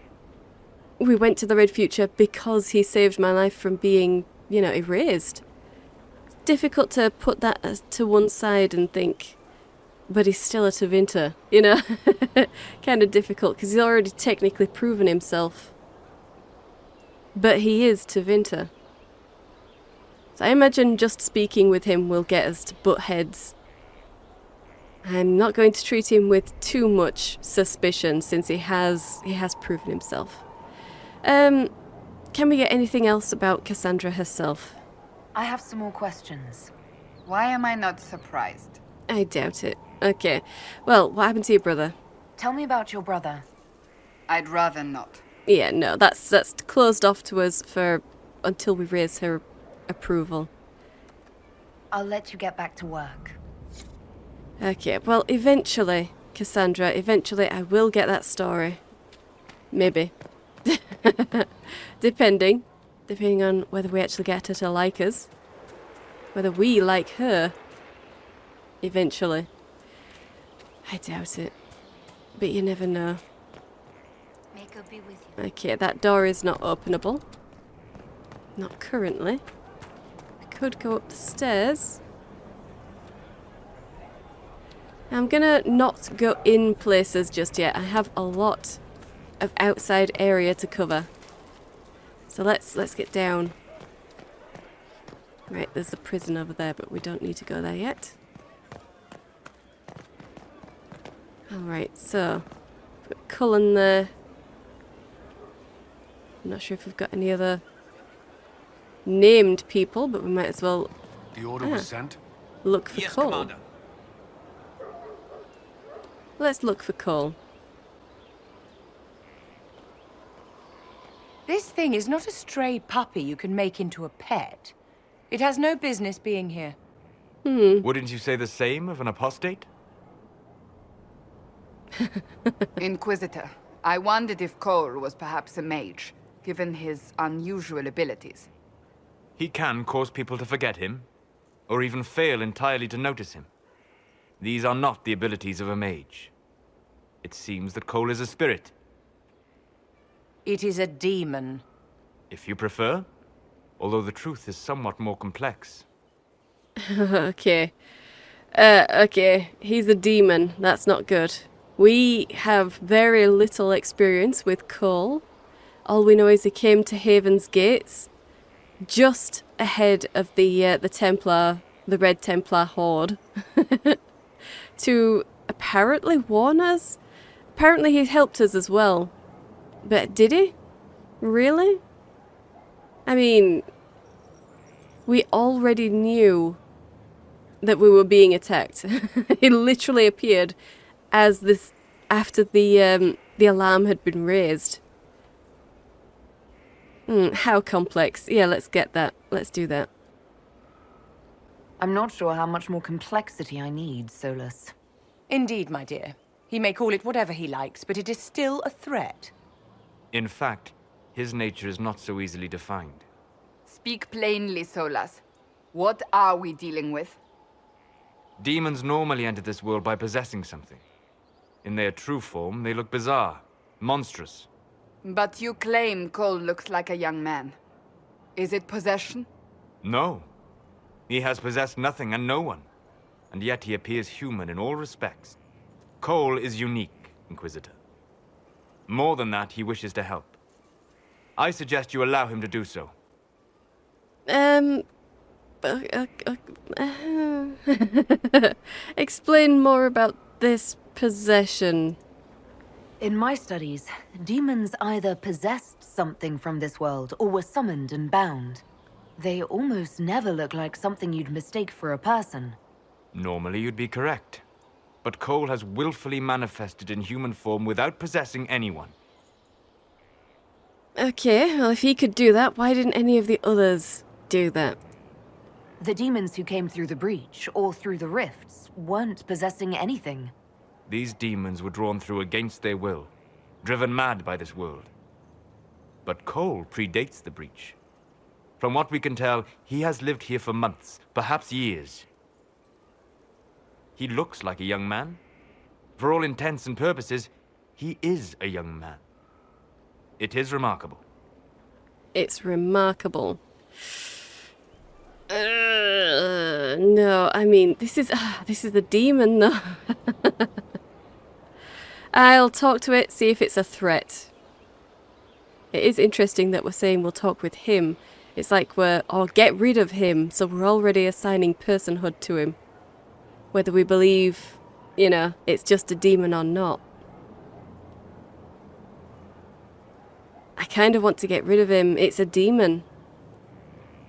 we went to the Red Future because he saved my life from being, erased. It's difficult to put that to one side and think, but he's still a Tevinter, Kind of difficult, because he's already technically proven himself. But he is Tevinter. So I imagine just speaking with him will get us to butt heads. I'm not going to treat him with too much suspicion since he has proven himself. Can we get anything else about Cassandra herself? I have some more questions. Why am I not surprised? I doubt it. Okay. Well, what happened to your brother? Tell me about your brother. I'd rather not. Yeah, no, that's closed off to us until we raise her approval. I'll let you get back to work. Okay, well, eventually, Cassandra, I will get that story. Maybe. Depending on whether we actually get her to like us. Whether we like her. Eventually. I doubt it. But you never know. Make her be with you. Okay, that door is not openable. Not currently. I could go up the stairs. I'm gonna not go in places just yet. I have a lot of outside area to cover. So let's get down. Right, there's a prison over there, but we don't need to go there yet. Alright, so put Cullen there. I'm not sure if we've got any other named people, but we might as well The order was sent? look for Yes, Cole. Commander. Let's look for Cole. This thing is not a stray puppy you can make into a pet. It has no business being here. Wouldn't you say the same of an apostate? Inquisitor, I wondered if Cole was perhaps a mage, given his unusual abilities. He can cause people to forget him, or even fail entirely to notice him. These are not the abilities of a mage. It seems that Cole is a spirit. It is a demon. If you prefer, although the truth is somewhat more complex. Okay. Okay, he's a demon. That's not good. We have very little experience with Cole. All we know is he came to Haven's gates just ahead of the Templar, the Red Templar horde, to apparently warn us. Apparently he helped us as well. But did he? Really? I mean, we already knew that we were being attacked. He literally appeared as this after the alarm had been raised. How complex? Yeah, let's get that. Let's do that. I'm not sure how much more complexity I need, Seylis. Indeed, my dear. He may call it whatever he likes, but it is still a threat. In fact, his nature is not so easily defined. Speak plainly, Solas. What are we dealing with? Demons normally enter this world by possessing something. In their true form, they look bizarre, monstrous. But you claim Cole looks like a young man. Is it possession? No. He has possessed nothing and no one. And yet he appears human in all respects. Cole is unique, Inquisitor. More than that, he wishes to help. I suggest you allow him to do so. Explain more about this possession. In my studies, demons either possessed something from this world or were summoned and bound. They almost never look like something you'd mistake for a person. Normally you'd be correct. But Cole has willfully manifested in human form without possessing anyone. Okay, well if he could do that, why didn't any of the others do that? The demons who came through the breach or through the rifts weren't possessing anything. These demons were drawn through against their will, driven mad by this world. But Cole predates the breach. From what we can tell, he has lived here for months, perhaps years. He looks like a young man. For all intents and purposes, he is a young man. It is remarkable. It's remarkable. No, I mean, this is a demon, though. I'll talk to it, see if it's a threat. It is interesting that we're saying we'll talk with him. It's like or get rid of him, so we're already assigning personhood to him. Whether we believe, it's just a demon or not. I kind of want to get rid of him. It's a demon.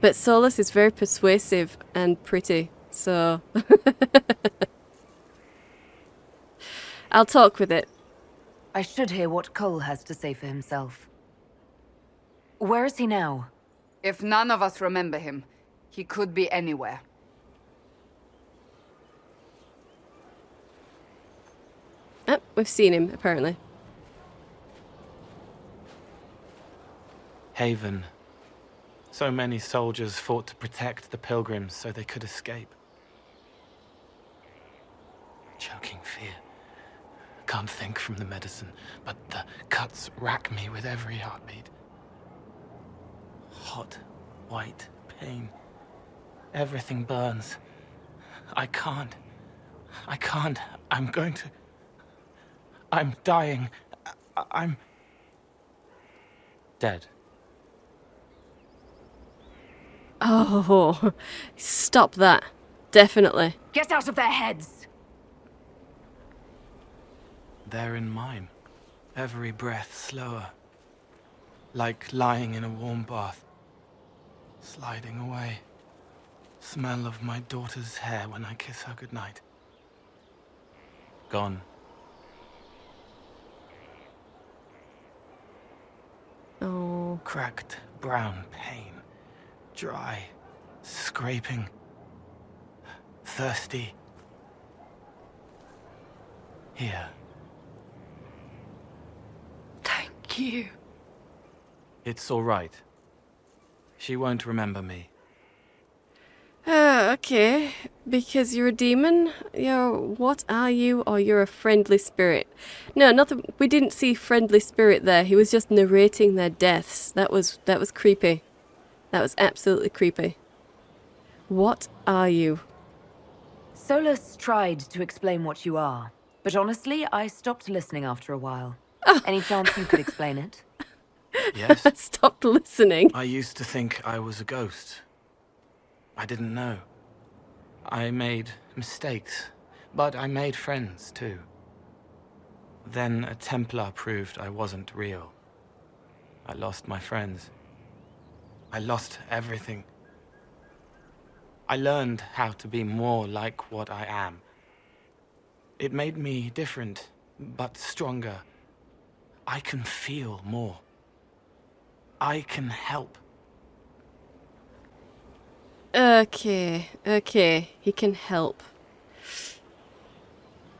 But Seylis is very persuasive and pretty, so... I'll talk with it. I should hear what Cole has to say for himself. Where is he now? If none of us remember him, he could be anywhere. Oh, we've seen him, apparently. Haven. So many soldiers fought to protect the pilgrims so they could escape. Choking fear. Can't think from the medicine, but the cuts rack me with every heartbeat. Hot, white pain. Everything burns. I can't. I'm going to... I'm dying. I'm... dead. Oh, stop that. Definitely. Get out of their heads! They're in mine. Every breath slower. Like lying in a warm bath. Sliding away. Smell of my daughter's hair when I kiss her goodnight. Gone. Oh. Cracked brown pain. Dry. Scraping. thirsty. Here. Thank you. It's all right. She won't remember me. Okay. Because you're a demon? What are you? Or you're a friendly spirit? No, we didn't see friendly spirit there. He was just narrating their deaths. That was creepy. That was absolutely creepy. What are you? Seylis tried to explain what you are, but honestly, I stopped listening after a while. Any chance you could explain it? Yes? Stopped listening. I used to think I was a ghost. I didn't know. I made mistakes, but I made friends too. Then a Templar proved I wasn't real. I lost my friends. I lost everything. I learned how to be more like what I am. It made me different, but stronger. I can feel more. I can help. Okay, he can help.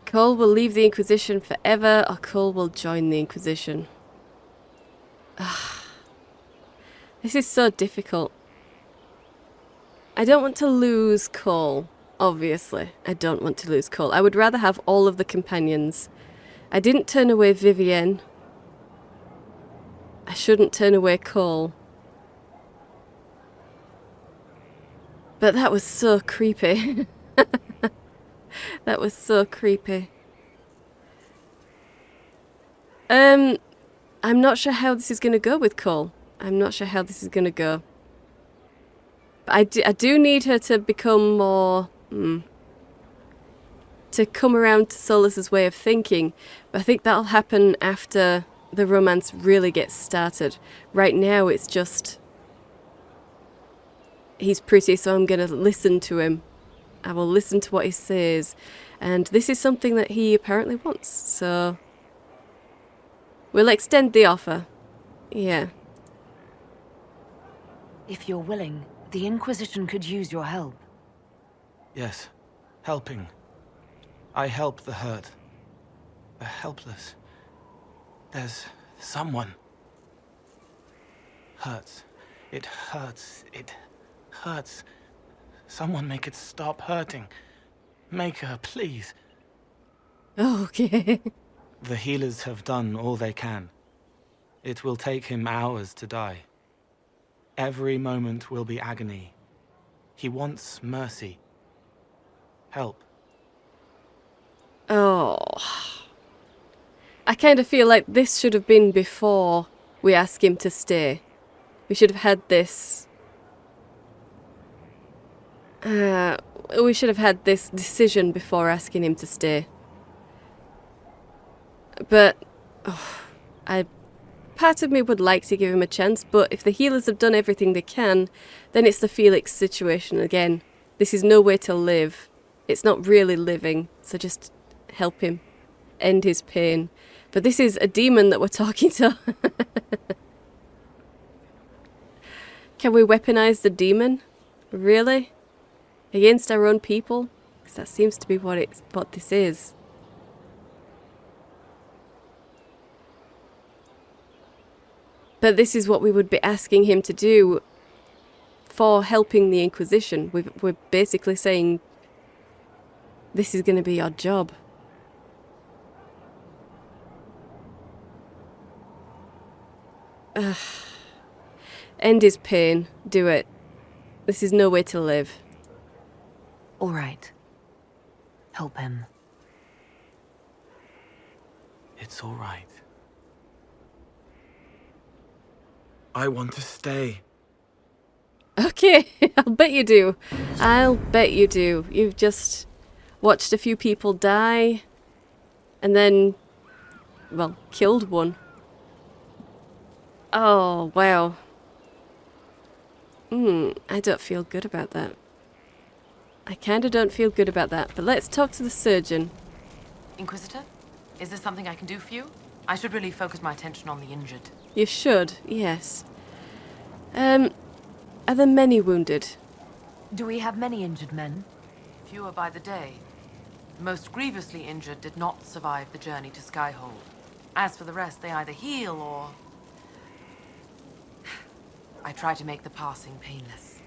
Cole will leave the Inquisition forever, or Cole will join the Inquisition. This is so difficult. I don't want to lose Cole, obviously. I don't want to lose Cole. I would rather have all of the companions. I didn't turn away Vivienne. I shouldn't turn away Cole. But that was so creepy. That was so creepy. I'm not sure how this is going to go with Cole. I'm not sure how this is going to go. But I do need her to become more... to come around to Seylis's way of thinking. But I think that'll happen after the romance really gets started. Right now it's just... he's pretty, so I'm going to listen to him. I will listen to what he says. And this is something that he apparently wants, so... we'll extend the offer. Yeah. If you're willing, the Inquisition could use your help. Yes, helping. I help the hurt. The helpless. There's someone. Hurts. It hurts. It hurts. Someone make it stop hurting. Make her, please. Okay. The healers have done all they can. It will take him hours to die. Every moment will be agony. He wants mercy. Help. Oh. I kind of feel like this should have been before we ask him to stay. We should have had this... we should have had this decision before asking him to stay. But... part of me would like to give him a chance, but if the healers have done everything they can, then it's the Felix situation again. This is no way to live. It's not really living, so just help him. End his pain. But this is a demon that we're talking to. Can we weaponize the demon? Really? Against our own people? Because that seems to be what this is. But this is what we would be asking him to do for helping the Inquisition. We're basically saying, this is going to be your job. End his pain. Do it. This is no way to live. All right. Help him. It's all right. I want to stay. Okay, I'll bet you do. I'll bet you do. You've just watched a few people die and then, well, killed one. Oh, wow. I don't feel good about that. I kind of don't feel good about that, but let's talk to the surgeon. Inquisitor, is there something I can do for you? I should really focus my attention on the injured. You should, yes. Are there many wounded? Do we have many injured men? fewer by the day. The most grievously injured did not survive the journey to Skyhold. As for the rest, they either heal or... I try to make the passing painless.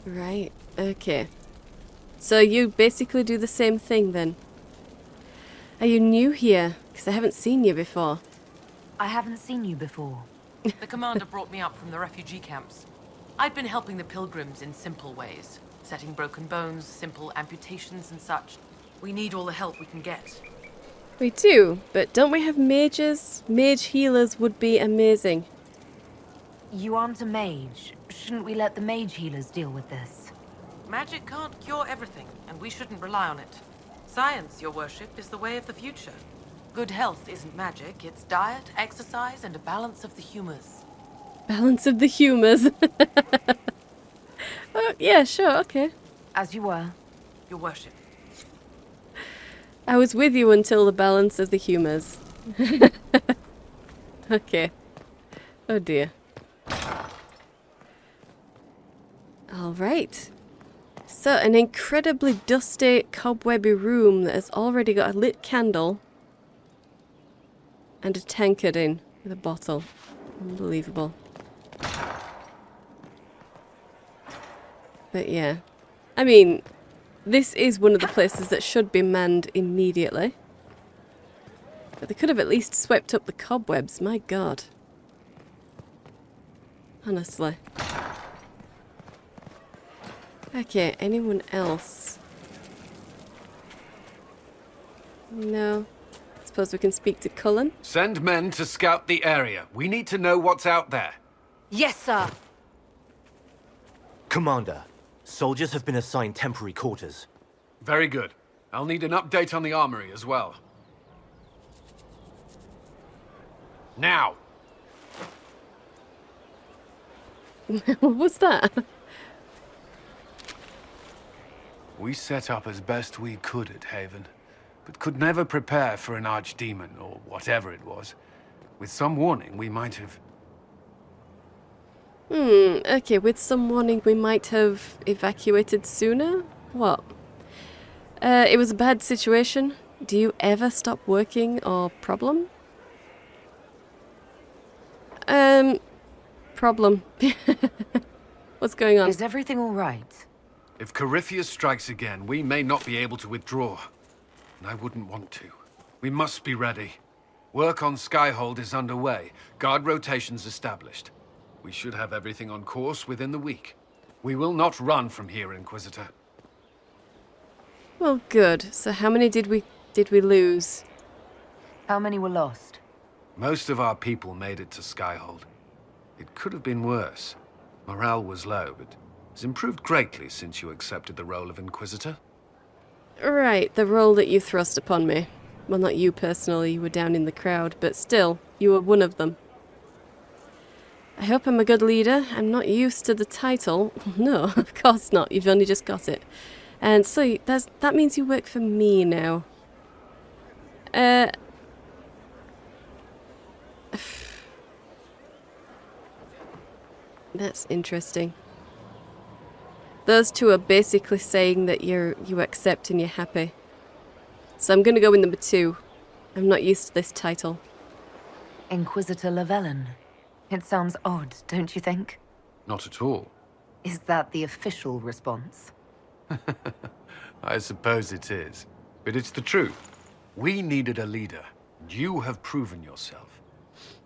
Right, okay. So you basically do the same thing then? Are you new here? Because I haven't seen you before. I haven't seen you before. The commander brought me up from the refugee camps. I'd been helping the pilgrims in simple ways. Setting broken bones, simple amputations and such. We need all the help we can get. We do, but don't we have mages? Mage healers would be amazing. You aren't a mage. Shouldn't we let the mage healers deal with this? Magic can't cure everything, and we shouldn't rely on it. Science, your worship, is the way of the future. Good health isn't magic, it's diet, exercise, and a balance of the humors. Balance of the humours. Oh, yeah, sure, okay. As you were. Your worship. I was with you until the balance of the humours. Okay. Oh dear. Alright. So, an incredibly dusty, cobwebby room that has already got a lit candle and a tankard in with a bottle. Unbelievable. But yeah. I mean, this is one of the places that should be manned immediately. But they could have at least swept up the cobwebs, my god. Honestly. Okay, anyone else? No. Suppose we can speak to Cullen? Send men to scout the area. We need to know what's out there. Yes, sir. Commander, soldiers have been assigned temporary quarters. Very good. I'll need an update on the armory as well. Now! What was that? We set up as best we could at Haven, but could never prepare for an archdemon, or whatever it was. With some warning, we might have... Okay, with some warning we might have evacuated sooner? What? It was a bad situation. Do you ever stop working or problem? Problem. What's going on? Is everything all right? If Corypheus strikes again, we may not be able to withdraw. And I wouldn't want to. We must be ready. Work on Skyhold is underway. Guard rotations established. We should have everything on course within the week. We will not run from here, Inquisitor. Well, good. So how many did we lose? How many were lost? Most of our people made it to Skyhold. It could have been worse. Morale was low, but it's improved greatly since you accepted the role of Inquisitor. Right, the role that you thrust upon me. Well, not you personally, you were down in the crowd, but still, you were one of them. I hope I'm a good leader. I'm not used to the title. No, of course not. You've only just got it. And so that means you work for me now. That's interesting. Those two are basically saying that you accept and you're happy. So I'm going to go with number 2. I'm not used to this title. Inquisitor Lavellan. It sounds odd, don't you think? Not at all. Is that the official response? I suppose it is. But it's the truth. We needed a leader. And you have proven yourself.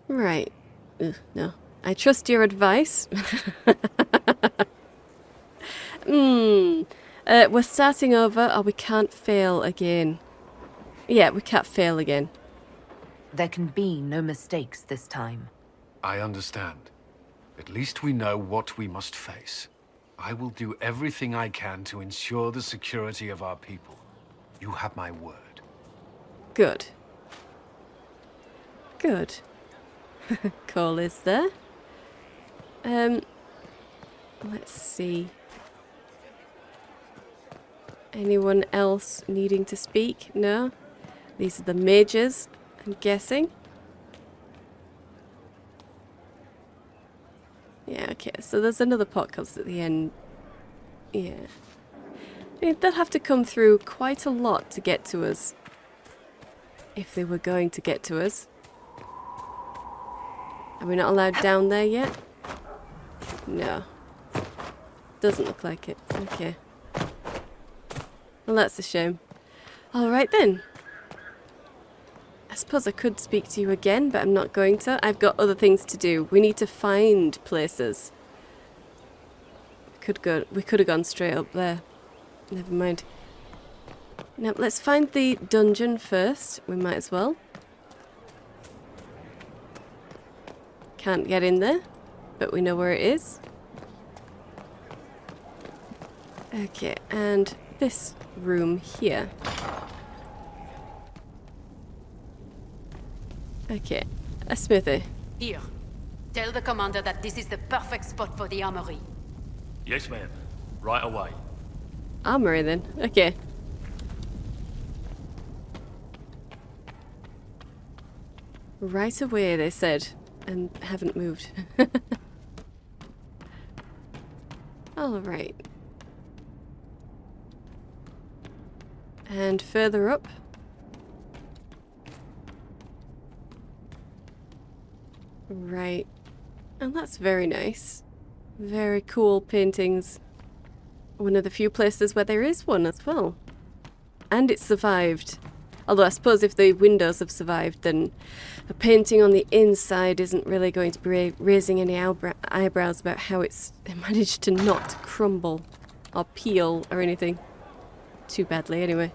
Right. Ugh, no. I trust your advice. We're starting over, or we can't fail again. Yeah, we can't fail again. There can be no mistakes this time. I understand. At least we know what we must face. I will do everything I can to ensure the security of our people. You have my word. Good. Good. Cole is there. Let's see. Anyone else needing to speak? No? These are the mages, I'm guessing. Yeah, okay, so there's another podcast at the end. Yeah. They'd have to come through quite a lot to get to us. If they were going to get to us. Are we not allowed down there yet? No. Doesn't look like it. Okay. Well, that's a shame. Alright then. I suppose I could speak to you again, but I'm not going to. I've got other things to do. We need to find places. We could have gone straight up there. Never mind. Now, let's find the dungeon first. We might as well. Can't get in there, but we know where it is. Okay, and this room here. Okay, a smithy. Here. Tell the commander that this is the perfect spot for the armory. Yes, ma'am. Right away. Armory then. Okay. Right away, they said, and haven't moved. Alright. And further up. Right. And that's very nice. Very cool paintings. One of the few places where there is one as well. And it survived. Although I suppose if the windows have survived, then a painting on the inside isn't really going to be raising any eyebrows about how it managed to not crumble or peel or anything. Too badly, anyway.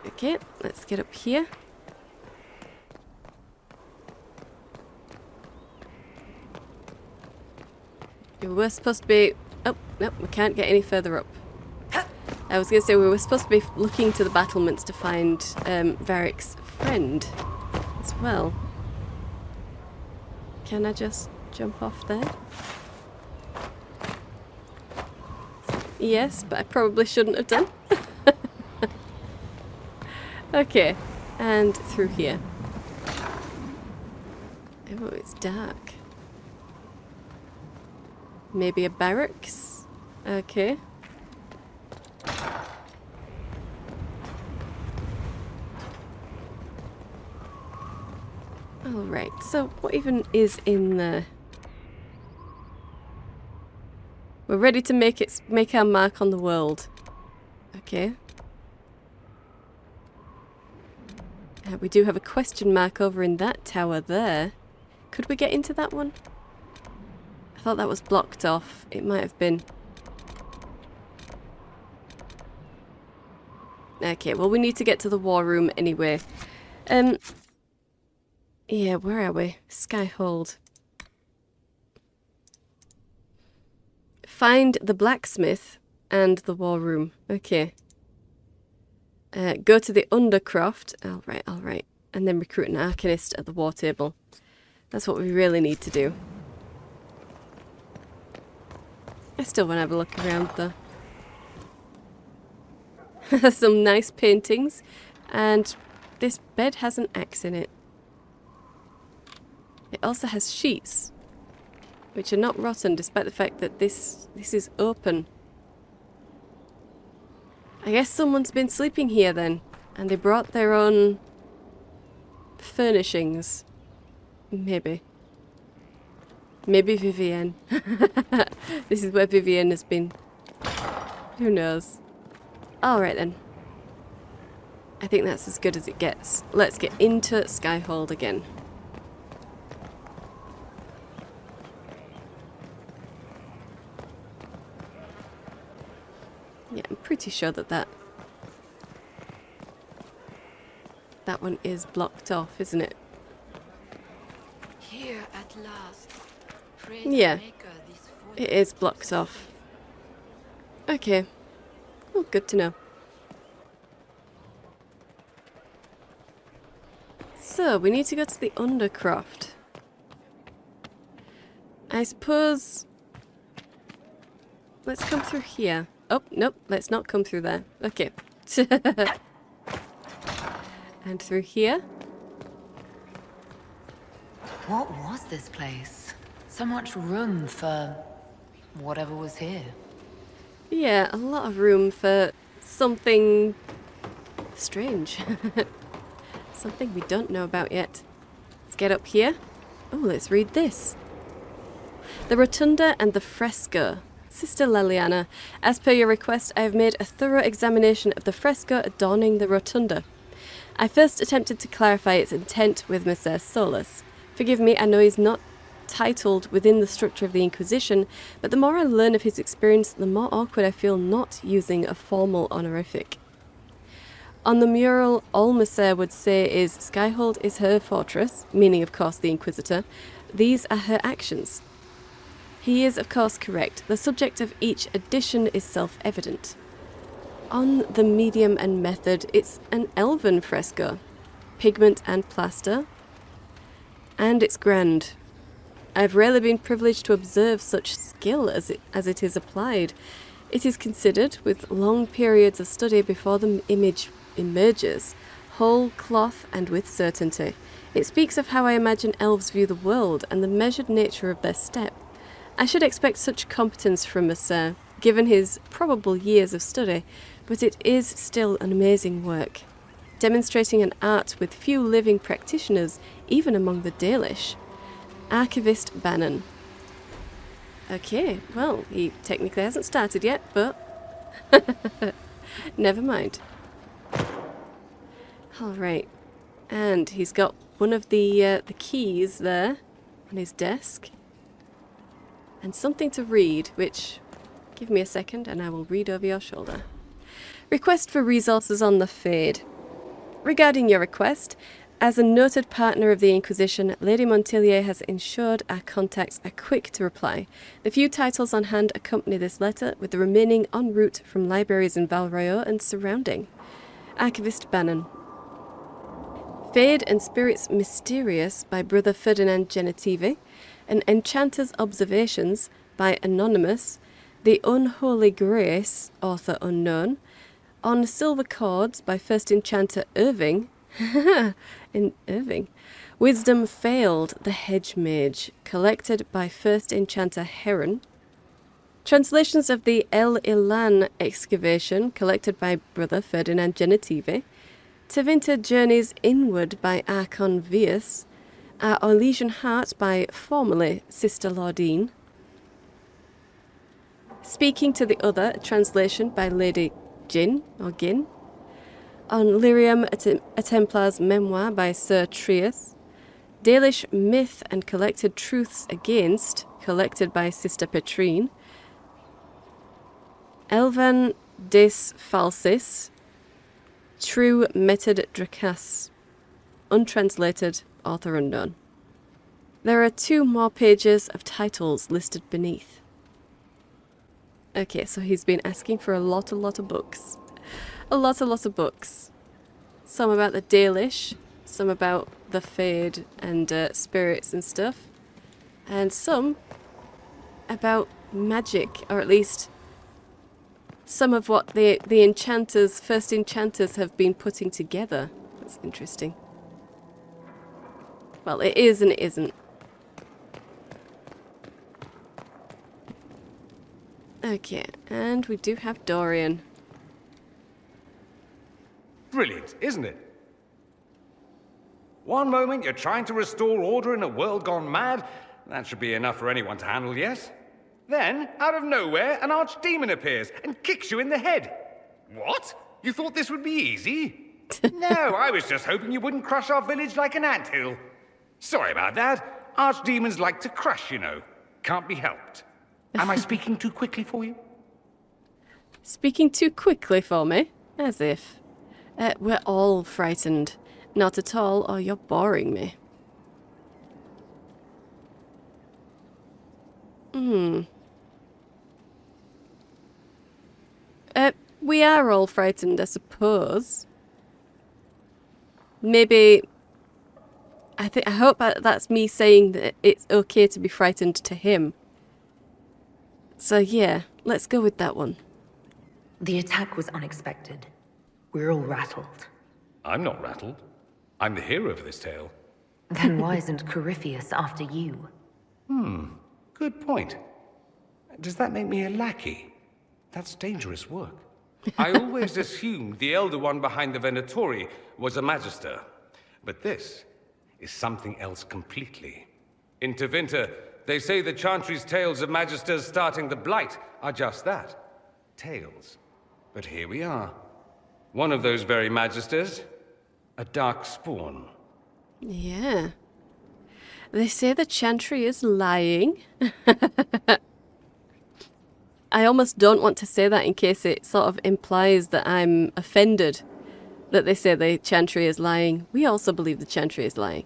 Okay, let's get up here. We were supposed to be... Oh, no, we can't get any further up. I was going to say we were supposed to be looking to the battlements to find Varric's friend as well. Can I just jump off there? Yes, but I probably shouldn't have done. Okay, and through here. Oh, it's dark. Maybe a barracks? Okay. Alright, so what even is in there? We're ready to make our mark on the world. Okay. We do have a question mark over in that tower there. Could we get into that one? I thought that was blocked off. It might have been. Okay, well we need to get to the war room anyway. Yeah, where are we? Skyhold. Find the blacksmith and the war room. Okay. Go to the Undercroft. Alright. And then recruit an Arcanist at the war table. That's what we really need to do. I still want to have a look around though. Some nice paintings. And this bed has an axe in it. It also has sheets, which are not rotten despite the fact that this is open. I guess someone's been sleeping here then, and they brought their own furnishings. Maybe. Maybe Vivienne. This is where Vivienne has been. Who knows? Alright then. I think that's as good as it gets. Let's get into Skyhold again. Yeah, I'm pretty sure that one is blocked off, isn't it? Here at last. Yeah, it is blocked off. Okay. Well, good to know. So, we need to go to the Undercroft. I suppose... Let's come through here. Oh, nope, let's not come through there. Okay. And through here. What was this place? So much room for whatever was here. Yeah, a lot of room for something strange. Something we don't know about yet. Let's get up here. Oh, let's read this. The Rotunda and the Fresco. Sister Leliana, as per your request, I have made a thorough examination of the fresco adorning the Rotunda. I first attempted to clarify its intent with Messer Seylis. Forgive me, I know he's not titled within the structure of the Inquisition, but the more I learn of his experience, the more awkward I feel not using a formal honorific. On the mural, all Messer would say is, Skyhold is her fortress, meaning of course the Inquisitor. These are her actions. He is of course correct. The subject of each edition is self-evident. On the medium and method, it's an Elvhen fresco, pigment and plaster, and it's grand. I've rarely been privileged to observe such skill as it is applied. It is considered, with long periods of study before the image emerges, whole cloth and with certainty. It speaks of how I imagine elves view the world and the measured nature of their step. I should expect such competence from Messer, given his probable years of study, but it is still an amazing work, demonstrating an art with few living practitioners, even among the Dalish. Archivist Bannon. Okay, well, he technically hasn't started yet, but never mind. Alright, and he's got one of the keys there on his desk, and something to read, which, give me a second and I will read over your shoulder. Request for resources on the Fade. Regarding your request, as a noted partner of the Inquisition, Lady Montilier has ensured our contacts are quick to reply. The few titles on hand accompany this letter, with the remaining en route from libraries in Val Royeaux and surrounding. Archivist Bannon. Fade and Spirits Mysterious by Brother Ferdinand Genitive, and Enchanter's Observations by Anonymous, The Unholy Grace, author unknown, On Silver Cords by First Enchanter Irving, in Irving, Wisdom Failed, the Hedge Mage, collected by First Enchanter Heron, translations of the El Ilan excavation, collected by Brother Ferdinand Genitive, Tevinter Journeys Inward by Archon Vius, Our Orlesian Heart by formerly Sister Laudine, Speaking to the Other, a translation by Lady Gin, or Gin, On Lyrium, a Templar's Memoir by Sir Trius, Dalish Myth and Collected Truths Against, collected by Sister Petrine, Elvhen des Falsis, True Metod Dracas, untranslated, author unknown. There are 2 more pages of titles listed beneath. Okay, so he's been asking for a lot of books. A lot of books. Some about the Dalish, some about the Fade and spirits and stuff, and some about magic, or at least some of what the enchanters, first enchanters, have been putting together. That's interesting. Well, it is and it isn't. Okay, and we do have Dorian. Brilliant, isn't it? One moment you're trying to restore order in a world gone mad. That should be enough for anyone to handle, yes? Then, out of nowhere, an archdemon appears and kicks you in the head. What? You thought this would be easy? No, I was just hoping you wouldn't crush our village like an anthill. Sorry about that. Archdemons like to crush, you know. Can't be helped. Am I speaking too quickly for you? Speaking too quickly for me? As if. We're all frightened. Not at all, or you're boring me. We are all frightened, I suppose. Maybe... I hope that's me saying that it's okay to be frightened to him. So yeah, let's go with that one. The attack was unexpected. We're all rattled. I'm not rattled. I'm the hero of this tale. Then why isn't Corypheus after you? Good point. Does that make me a lackey? That's dangerous work. I always assumed the Elder One behind the Venatori was a Magister. But this is something else completely. In Tevinter, they say the Chantry's tales of Magisters starting the Blight are just that. Tales. But here we are. One of those very Magisters. A dark spawn. Yeah. They say the Chantry is lying. I almost don't want to say that in case it sort of implies that I'm offended that they say the Chantry is lying. We also believe the Chantry is lying.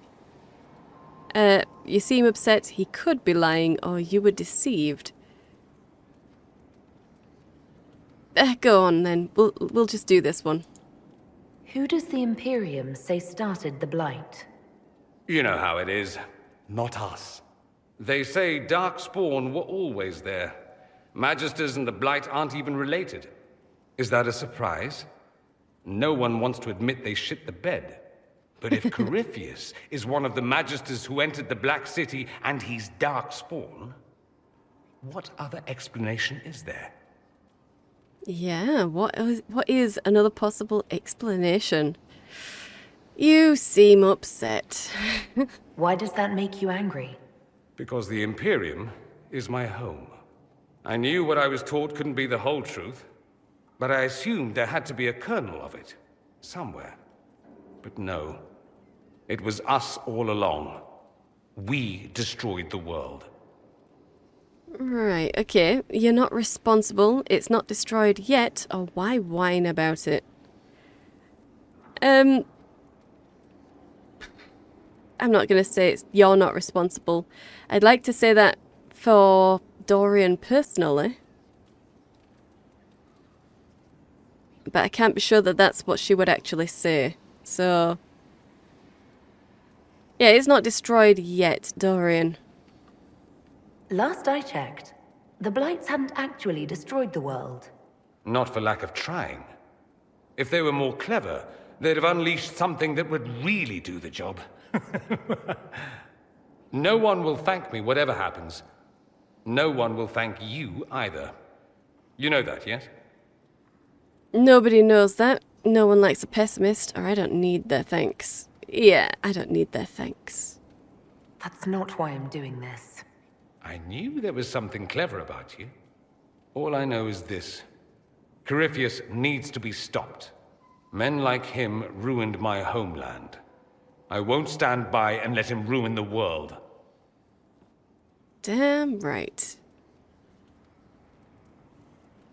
You seem upset. He could be lying, or you were deceived. Go on then. We'll just do this one. Who does the Imperium say started the Blight? You know how it is. Not us. They say Darkspawn were always there. Magisters and the Blight aren't even related. Is that a surprise? No one wants to admit they shit the bed. But if Corypheus is one of the Magisters who entered the Black City and he's Darkspawn, what other explanation is there? Yeah, what is another possible explanation? You seem upset. Why does that make you angry? Because the Imperium is my home. I knew what I was taught couldn't be the whole truth, but I assumed there had to be a kernel of it, somewhere. But no, it was us all along. We destroyed the world. Right, okay. You're not responsible. It's not destroyed yet, or why whine about it? I'm not going to say you're not responsible. I'd like to say that for Dorian personally. But I can't be sure that that's what she would actually say. So, yeah, it's not destroyed yet, Dorian. Last I checked, the Blights hadn't actually destroyed the world. Not for lack of trying. If they were more clever, they'd have unleashed something that would really do the job. No one will thank me, whatever happens. No one will thank you either. You know that, yes? Nobody knows that. No one likes a pessimist, or I don't need their thanks. Yeah, I don't need their thanks. That's not why I'm doing this. I knew there was something clever about you. All I know is this. Corypheus needs to be stopped. Men like him ruined my homeland. I won't stand by and let him ruin the world. Damn right.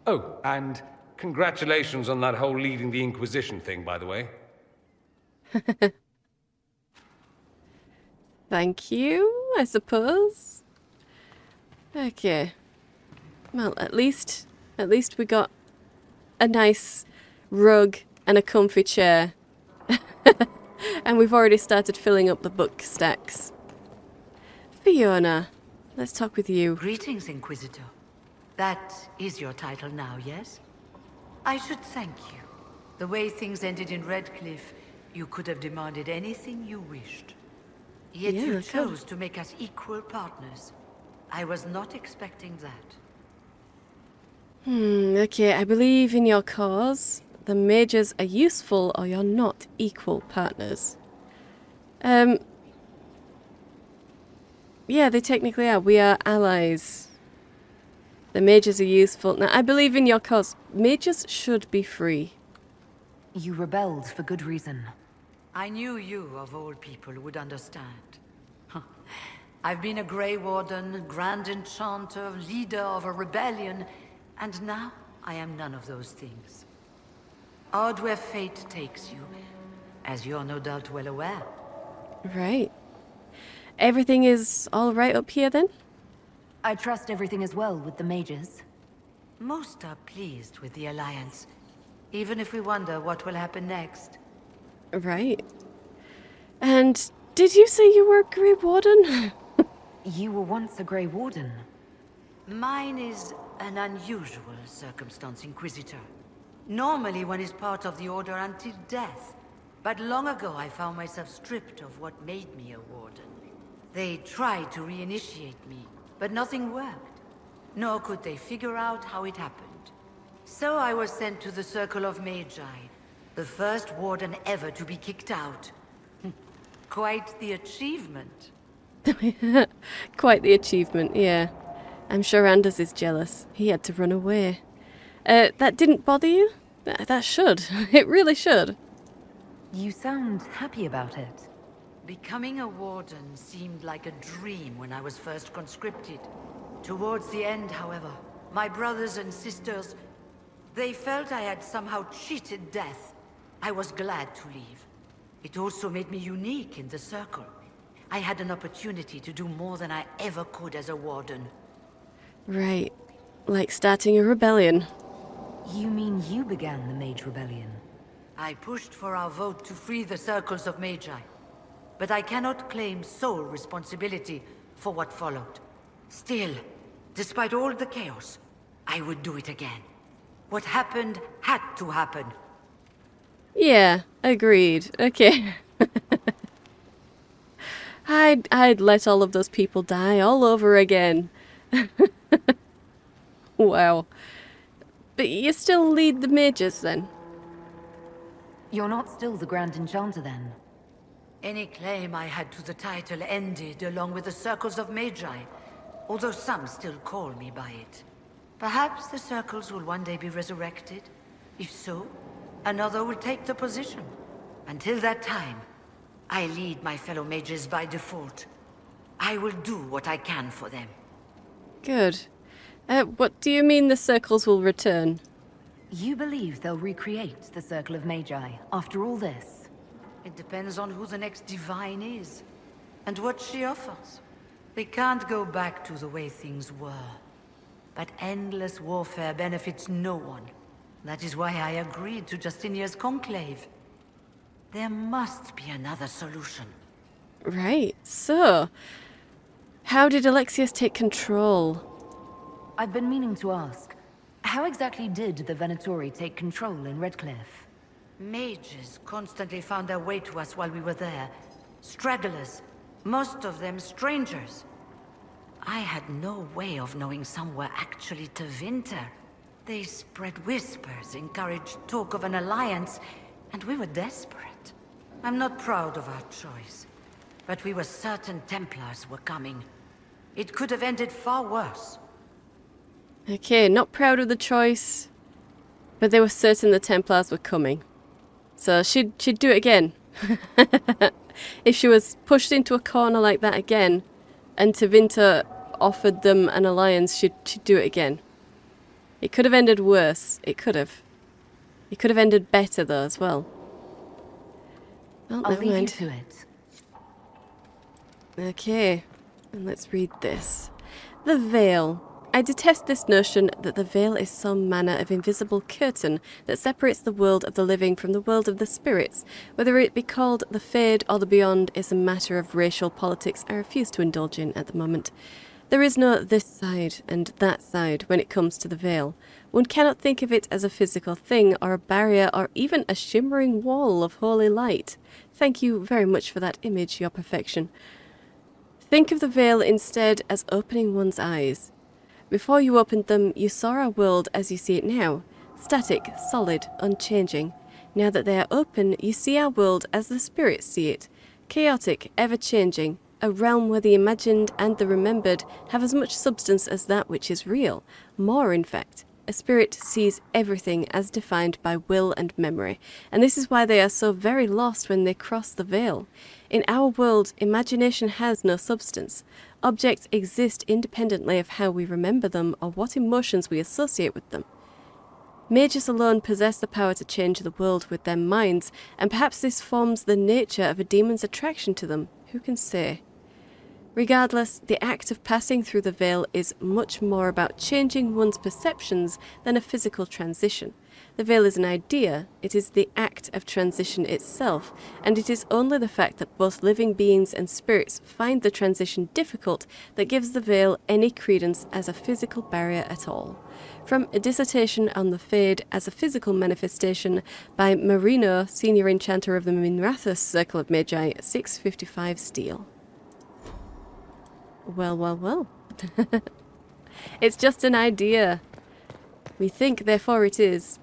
Oh, and congratulations on that whole leading the Inquisition thing, by the way. Thank you, I suppose. Okay. Well, at least we got a nice rug and a comfy chair. And we've already started filling up the book stacks. Fiona, let's talk with you. Greetings, Inquisitor. That is your title now, yes? I should thank you. The way things ended in Redcliffe, you could have demanded anything you wished. Yet you chose to make us equal partners. I was not expecting that. Okay, I believe in your cause. The mages are useful, or you're not equal partners. Yeah, they technically are. We are allies. The mages are useful. Now, I believe in your cause. Mages should be free. You rebelled for good reason. I knew you, of all people, would understand. I've been a Grey Warden, Grand Enchanter, leader of a rebellion, and now I am none of those things. Odd where fate takes you, as you're no doubt well aware. Right. Everything is all right up here, then? I trust everything is well with the mages. Most are pleased with the Alliance, even if we wonder what will happen next. Right. And did you say you were a Grey Warden? You were once a Grey Warden. Mine is an unusual circumstance, Inquisitor. Normally one is part of the Order until death, but long ago I found myself stripped of what made me a Warden. They tried to reinitiate me, but nothing worked. Nor could they figure out how it happened. So I was sent to the Circle of Magi, the first warden ever to be kicked out. Quite the achievement. Quite the achievement, yeah. I'm sure Anders is jealous. He had to run away. That didn't bother you? That should. It really should. You sound happy about it. Becoming a warden seemed like a dream when I was first conscripted. Towards the end, however, my brothers and sisters, they felt I had somehow cheated death. I was glad to leave. It also made me unique in the Circle. I had an opportunity to do more than I ever could as a warden. Right. Like starting a rebellion. You mean you began the Mage Rebellion? I pushed for our vote to free the Circles of Magi. But I cannot claim sole responsibility for what followed. Still, despite all the chaos, I would do it again. What happened had to happen. Yeah, agreed. Okay. I'd let all of those people die all over again. Wow. But you still lead the mages then? You're not still the Grand Enchanter then? Any claim I had to the title ended along with the Circles of Magi, although some still call me by it. Perhaps the Circles will one day be resurrected. If so, another will take the position. Until that time, I lead my fellow mages by default. I will do what I can for them. Good. What do you mean the Circles will return? You believe they'll recreate the Circle of Magi after all this? It depends on who the next divine is, and what she offers. They can't go back to the way things were. But endless warfare benefits no one. That is why I agreed to Justinia's Conclave. There must be another solution. Right, so... how did Alexius take control? I've been meaning to ask. How exactly did the Venatori take control in Redcliffe? Mages constantly found their way to us while we were there. Stragglers, most of them strangers. I had no way of knowing some were actually Tevinter. They spread whispers, encouraged talk of an alliance, and we were desperate. I'm not proud of our choice, but we were certain Templars were coming. It could have ended far worse. Okay, not proud of the choice, but they were certain the Templars were coming. So she'd do it again. If she was pushed into a corner like that again, and Tevinter offered them an alliance, she'd do it again. It could have ended worse. It could have. It could have ended better, though, as well. Well, I'll never leave mind. you to it. Okay, and let's read this. The Veil. I detest this notion that the veil is some manner of invisible curtain that separates the world of the living from the world of the spirits. Whether it be called the Fade or the Beyond is a matter of racial politics I refuse to indulge in at the moment. There is no this side and that side when it comes to the veil. One cannot think of it as a physical thing or a barrier or even a shimmering wall of holy light. Thank you very much for that image, your perfection. Think of the veil instead as opening one's eyes. Before you opened them, you saw our world as you see it now, static, solid, unchanging. Now that they are open, you see our world as the spirits see it, chaotic, ever-changing, a realm where the imagined and the remembered have as much substance as that which is real, more in fact. A spirit sees everything as defined by will and memory, and this is why they are so very lost when they cross the veil. In our world, imagination has no substance. Objects exist independently of how we remember them or what emotions we associate with them. Mages alone possess the power to change the world with their minds, and perhaps this forms the nature of a demon's attraction to them. Who can say? Regardless, the act of passing through the veil is much more about changing one's perceptions than a physical transition. The veil is an idea, it is the act of transition itself, and it is only the fact that both living beings and spirits find the transition difficult that gives the veil any credence as a physical barrier at all. From a dissertation on the Fade as a physical manifestation by Marino, Senior Enchanter of the Minrathous Circle of Magi, 655 Steel. Well, well, well. It's just an idea. We think, therefore it is.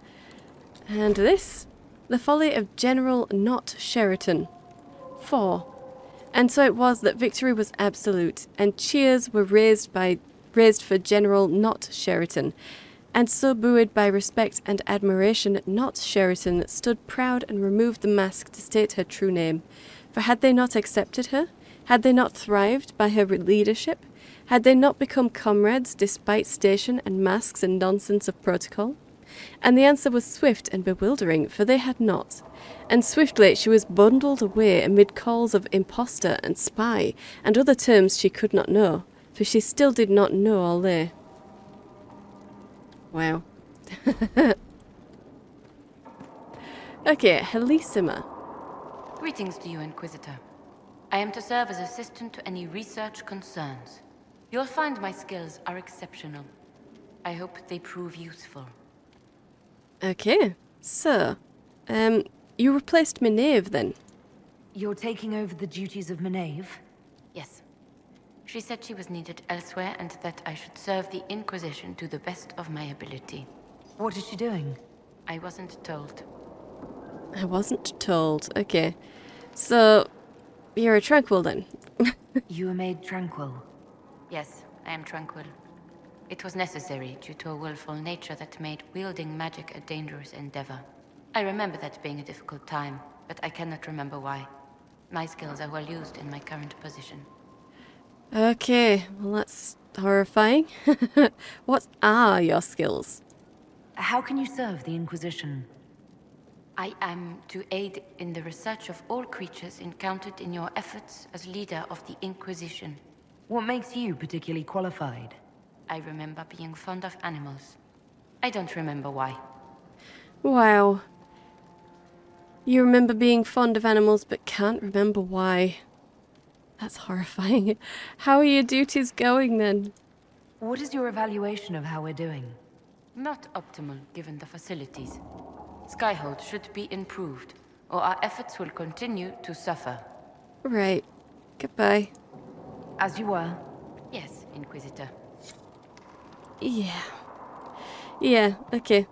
And this? The folly of General Not Sheraton. 4. And so it was that victory was absolute, and cheers were raised for General Not Sheraton. And so buoyed by respect and admiration, Not Sheraton stood proud and removed the mask to state her true name. For had they not accepted her? Had they not thrived by her leadership? Had they not become comrades despite station and masks and nonsense of protocol? And the answer was swift and bewildering, for they had not. And swiftly she was bundled away amid calls of impostor and spy, and other terms she could not know, for she still did not know all they. Wow. Okay, Helissima. Greetings to you, Inquisitor. I am to serve as assistant to any research concerns. You'll find my skills are exceptional. I hope they prove useful. Okay, so, you replaced Maenave then? You're taking over the duties of Maenave? Yes. She said she was needed elsewhere and that I should serve the Inquisition to the best of my ability. What is she doing? I wasn't told. I wasn't told. Okay. So, you're a Tranquil then? You were made Tranquil? Yes, I am tranquil. It was necessary due to a willful nature that made wielding magic a dangerous endeavor. I remember that being a difficult time, but I cannot remember why. My skills are well used in my current position. Okay, well that's horrifying. What are your skills? How can you serve the Inquisition? I am to aid in the research of all creatures encountered in your efforts as leader of the Inquisition. What makes you particularly qualified? I remember being fond of animals. I don't remember why. Wow. You remember being fond of animals but can't remember why. That's horrifying. How are your duties going then? What is your evaluation of how we're doing? Not optimal given the facilities. Skyhold should be improved, or our efforts will continue to suffer. Right. Goodbye. As you were. Yes, Inquisitor. Yeah. Yeah, okay.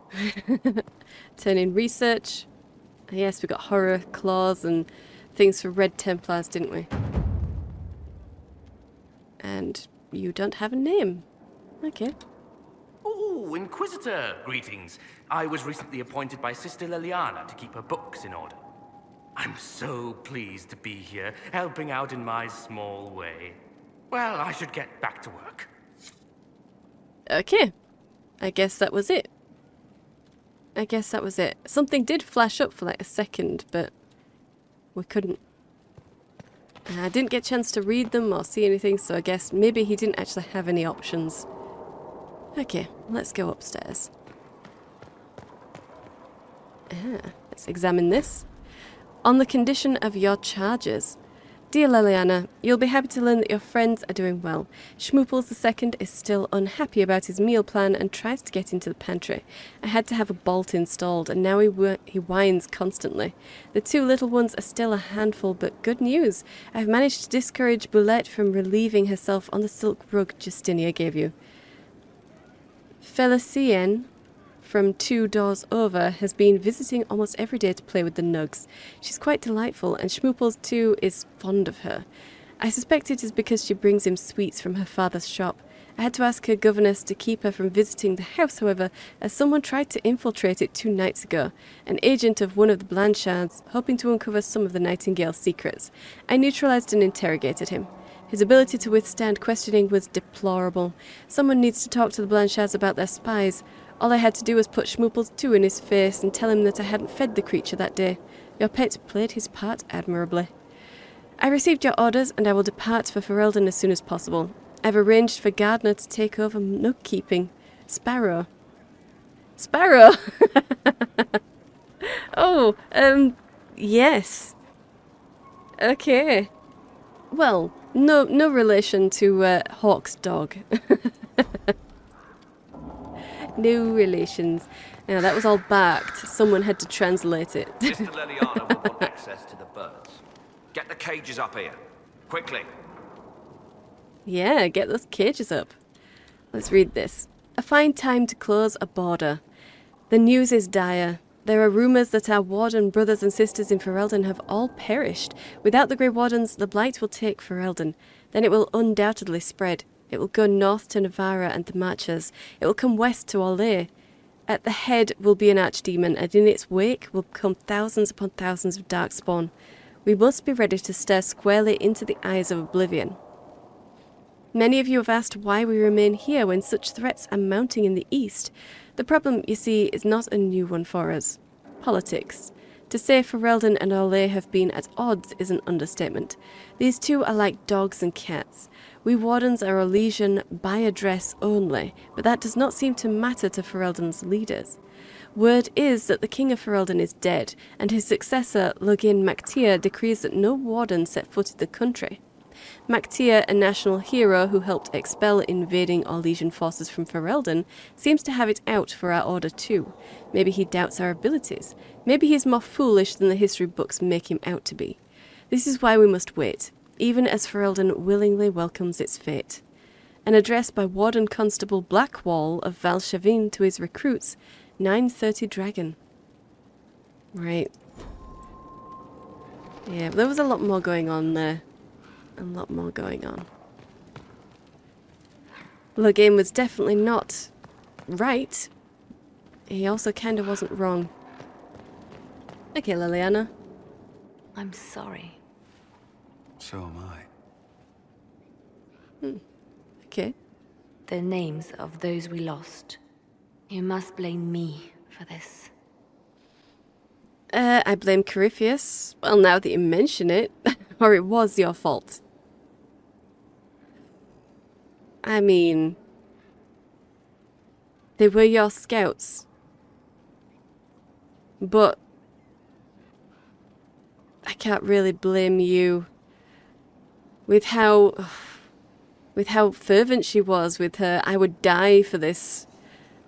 Turn in research. Yes, we got horror claws and things for Red Templars, didn't we? And you don't have a name. Okay. Oh, Inquisitor, greetings. I was recently appointed by Sister Liliana to keep her books in order. I'm so pleased to be here, helping out in my small way. Well, I should get back to work. Okay. I guess that was it. Something did flash up for like a second, but we couldn't. I didn't get a chance to read them or see anything, so I guess maybe he didn't actually have any options. Okay, let's go upstairs. Let's examine this. On the condition of your charges. Dear Liliana, you'll be happy to learn that your friends are doing well. Schmooples II is still unhappy about his meal plan and tries to get into the pantry. I had to have a bolt installed and now he whines constantly. The two little ones are still a handful, but good news. I've managed to discourage Boulette from relieving herself on the silk rug Justinia gave you. Felicien, from 2 doors over, has been visiting almost every day to play with the nugs. She's quite delightful, and Schmooples too is fond of her. I suspect it is because she brings him sweets from her father's shop. I had to ask her governess to keep her from visiting the house, however, as someone tried to infiltrate it 2 nights ago, an agent of one of the Blanchards, hoping to uncover some of the Nightingale's secrets. I neutralized and interrogated him. His ability to withstand questioning was deplorable. Someone needs to talk to the Blanchards about their spies. All I had to do was put Schmooples 2 in his face and tell him that I hadn't fed the creature that day. Your pet played his part admirably. I received your orders and I will depart for Ferelden as soon as possible. I've arranged for Gardner to take over nug keeping. Sparrow. Sparrow? Oh, yes. Okay. Well, no relation to Hawk's dog. No relations. Now that was all barked. Someone had to translate it. Mr. Liliana will want access to the birds. Get the cages up here. Quickly. Yeah, get those cages up. Let's read this. A fine time to close a border. The news is dire. There are rumours that our warden brothers and sisters in Ferelden have all perished. Without the Grey Wardens, the Blight will take Ferelden. Then it will undoubtedly spread. It will go north to Navarra and the Marchers. It will come west to Orlais. At the head will be an archdemon, and in its wake will come thousands upon thousands of darkspawn. We must be ready to stare squarely into the eyes of oblivion. Many of you have asked why we remain here when such threats are mounting in the east. The problem, you see, is not a new one for us. Politics. To say Ferelden and Orlais have been at odds is an understatement. These two are like dogs and cats. We Wardens are Orlesian by address only, but that does not seem to matter to Ferelden's leaders. Word is that the King of Ferelden is dead, and his successor, Login Mactir, decrees that no Warden set foot in the country. Mactir, a national hero who helped expel invading Orlesian forces from Ferelden, seems to have it out for our order too. Maybe he doubts our abilities. Maybe he's more foolish than the history books make him out to be. This is why we must wait, even as Ferelden willingly welcomes its fate. An address by Warden Constable Blackwall of Valshavin to his recruits, 930 Dragon. Right. Yeah, there was a lot more going on there. A lot more going on. Login was definitely not right. He also kind of wasn't wrong. Okay, Liliana. I'm sorry. So am I. Okay. The names of those we lost. You must blame me for this. I blame Corypheus. Well, now that you mention it. Or it was your fault. I mean, they were your scouts. But I can't really blame you with how fervent she was with her, I would die for this.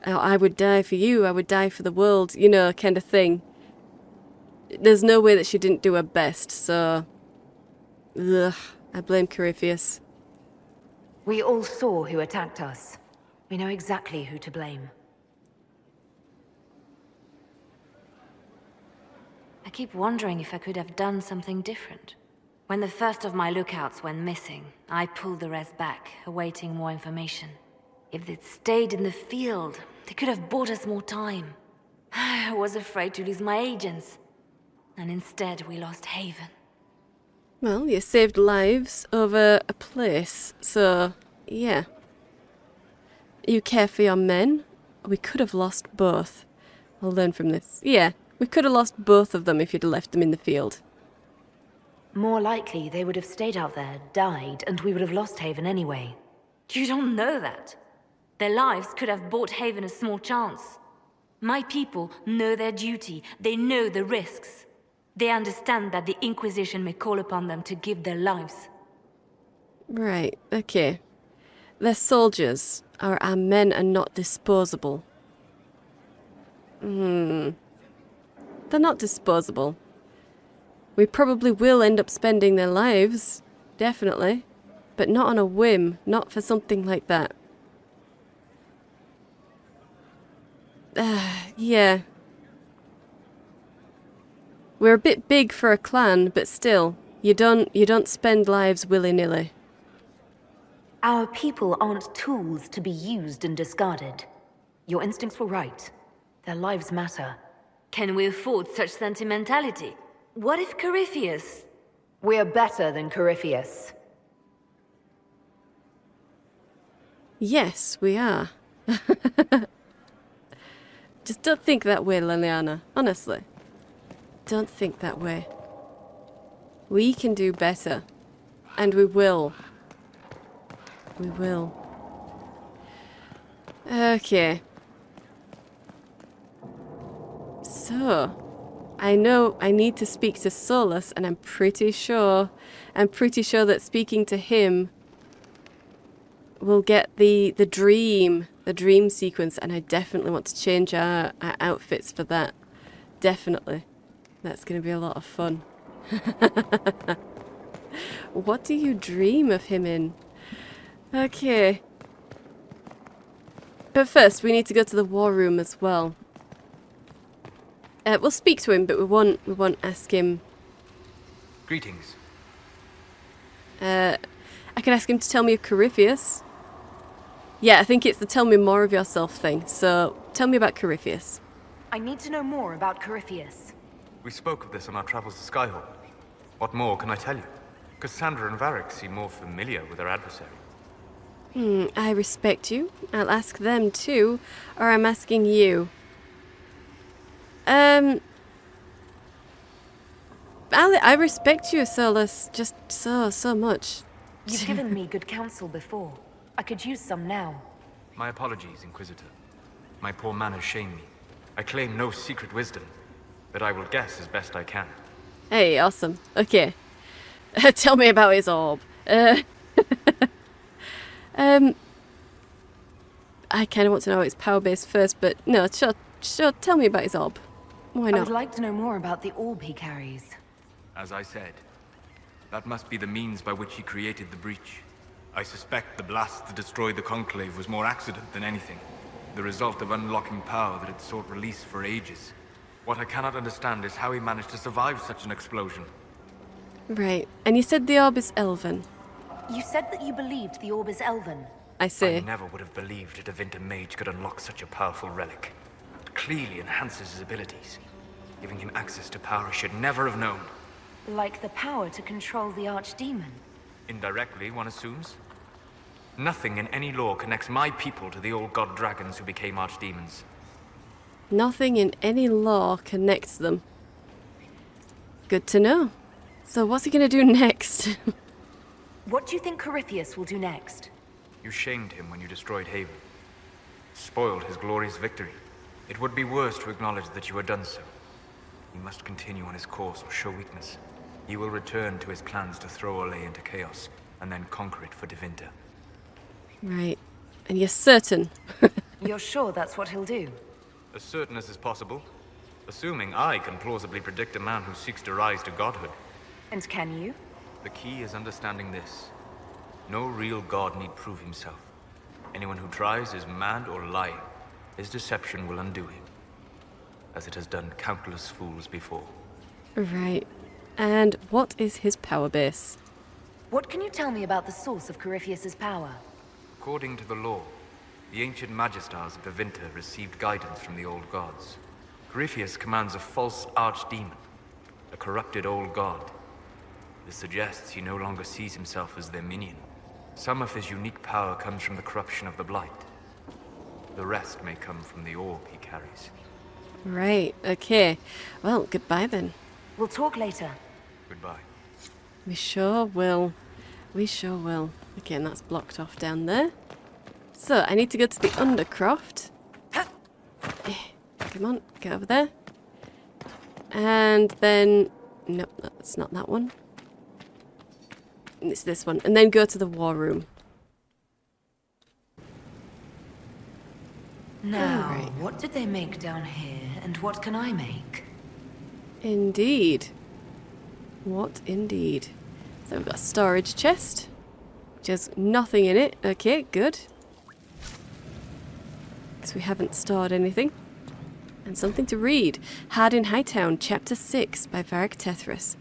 I would die for you, I would die for the world, you know, kind of thing. There's no way that she didn't do her best, so ugh, I blame Corypheus. We all saw who attacked us. We know exactly who to blame. I keep wondering if I could have done something different. When the first of my lookouts went missing, I pulled the rest back, awaiting more information. If they'd stayed in the field, they could have bought us more time. I was afraid to lose my agents. And instead, we lost Haven. Well, you saved lives over a place, so yeah. You care for your men? We could have lost both. I'll learn from this. Yeah, we could have lost both of them if you'd have left them in the field. More likely, they would have stayed out there, died, and we would have lost Haven anyway. You don't know that. Their lives could have bought Haven a small chance. My people know their duty. They know the risks. They understand that the Inquisition may call upon them to give their lives. Right, okay. They're soldiers. Our men are not disposable. They're not disposable. We probably will end up spending their lives. Definitely. But not on a whim. Not for something like that. Yeah. We're a bit big for a clan, but still, you don't spend lives willy-nilly. Our people aren't tools to be used and discarded. Your instincts were right. Their lives matter. Can we afford such sentimentality? What if Corypheus... We're better than Corypheus. Yes, we are. Just don't think that way, Liliana. Honestly. Don't think that way. We can do better. And we will. We will. Okay. So, I know I need to speak to Seylis, and I'm pretty sure that speaking to him will get the dream sequence, and I definitely want to change our outfits for that. Definitely. That's going to be a lot of fun. What do you dream of him in? Okay. But first, we need to go to the war room as well. We'll speak to him, but we won't ask him. Greetings. I can ask him to tell me of Corypheus. Yeah, I think it's the tell me more of yourself thing. So, tell me about Corypheus. I need to know more about Corypheus. We spoke of this on our travels to Skyhall. What more can I tell you? Cassandra and Varric seem more familiar with their adversary. I respect you. I'll ask them too, or I'm asking you. I respect you, Seylis, just so much. You've given me good counsel before. I could use some now. My apologies, Inquisitor. My poor manners shame me. I claim no secret wisdom, but I will guess as best I can. Hey, awesome. Okay. Tell me about his orb. I kind of want to know its power base first, but no, sure, tell me about his orb. Why I not? would like to know more about the orb he carries. As I said, that must be the means by which he created the breach. I suspect the blast that destroyed the Conclave was more accident than anything. The result of unlocking power that had sought release for ages. What I cannot understand is how he managed to survive such an explosion. Right, and you said the orb is Elvhen. You said that you believed the orb is Elvhen. I see. I never would have believed a Davinter mage could unlock such a powerful relic. It clearly enhances his abilities, giving him access to power he should never have known. Like the power to control the archdemon. Indirectly, one assumes. Nothing in any law connects my people to the old god dragons who became archdemons. Nothing in any law connects them. Good to know. So what's he gonna do next? What do you think Corypheus will do next? You shamed him when you destroyed Haven. Spoiled his glorious victory. It would be worse to acknowledge that you had done so. He must continue on his course or show weakness. He will return to his plans to throw Olay into chaos, and then conquer it for Davinter. Right. And you're certain? You're sure that's what he'll do? As certain as is possible. Assuming I can plausibly predict a man who seeks to rise to godhood. And can you? The key is understanding this. No real god need prove himself. Anyone who tries is mad or lying. His deception will undo him, as it has done countless fools before. Right. And what is his power base? What can you tell me about the source of Corypheus's power? According to the law, the ancient Magistars of Davinter received guidance from the old gods. Corypheus commands a false archdemon, a corrupted old god. This suggests he no longer sees himself as their minion. Some of his unique power comes from the corruption of the Blight. The rest may come from the orb he carries. Right, okay. Well, goodbye then. We'll talk later. Goodbye. We sure will. We sure will. Okay, and that's blocked off down there. So, I need to go to the Undercroft. Come on, get over there. And then... No, that's not that one. It's this one. And then go to the war room. Now, what did they make down here, and what can I make? Indeed. What indeed. So we've got a storage chest, which has nothing in it. Okay, good. Because we haven't stored anything. And something to read. Hard in Hightown, Chapter 6 by Varric Tethras.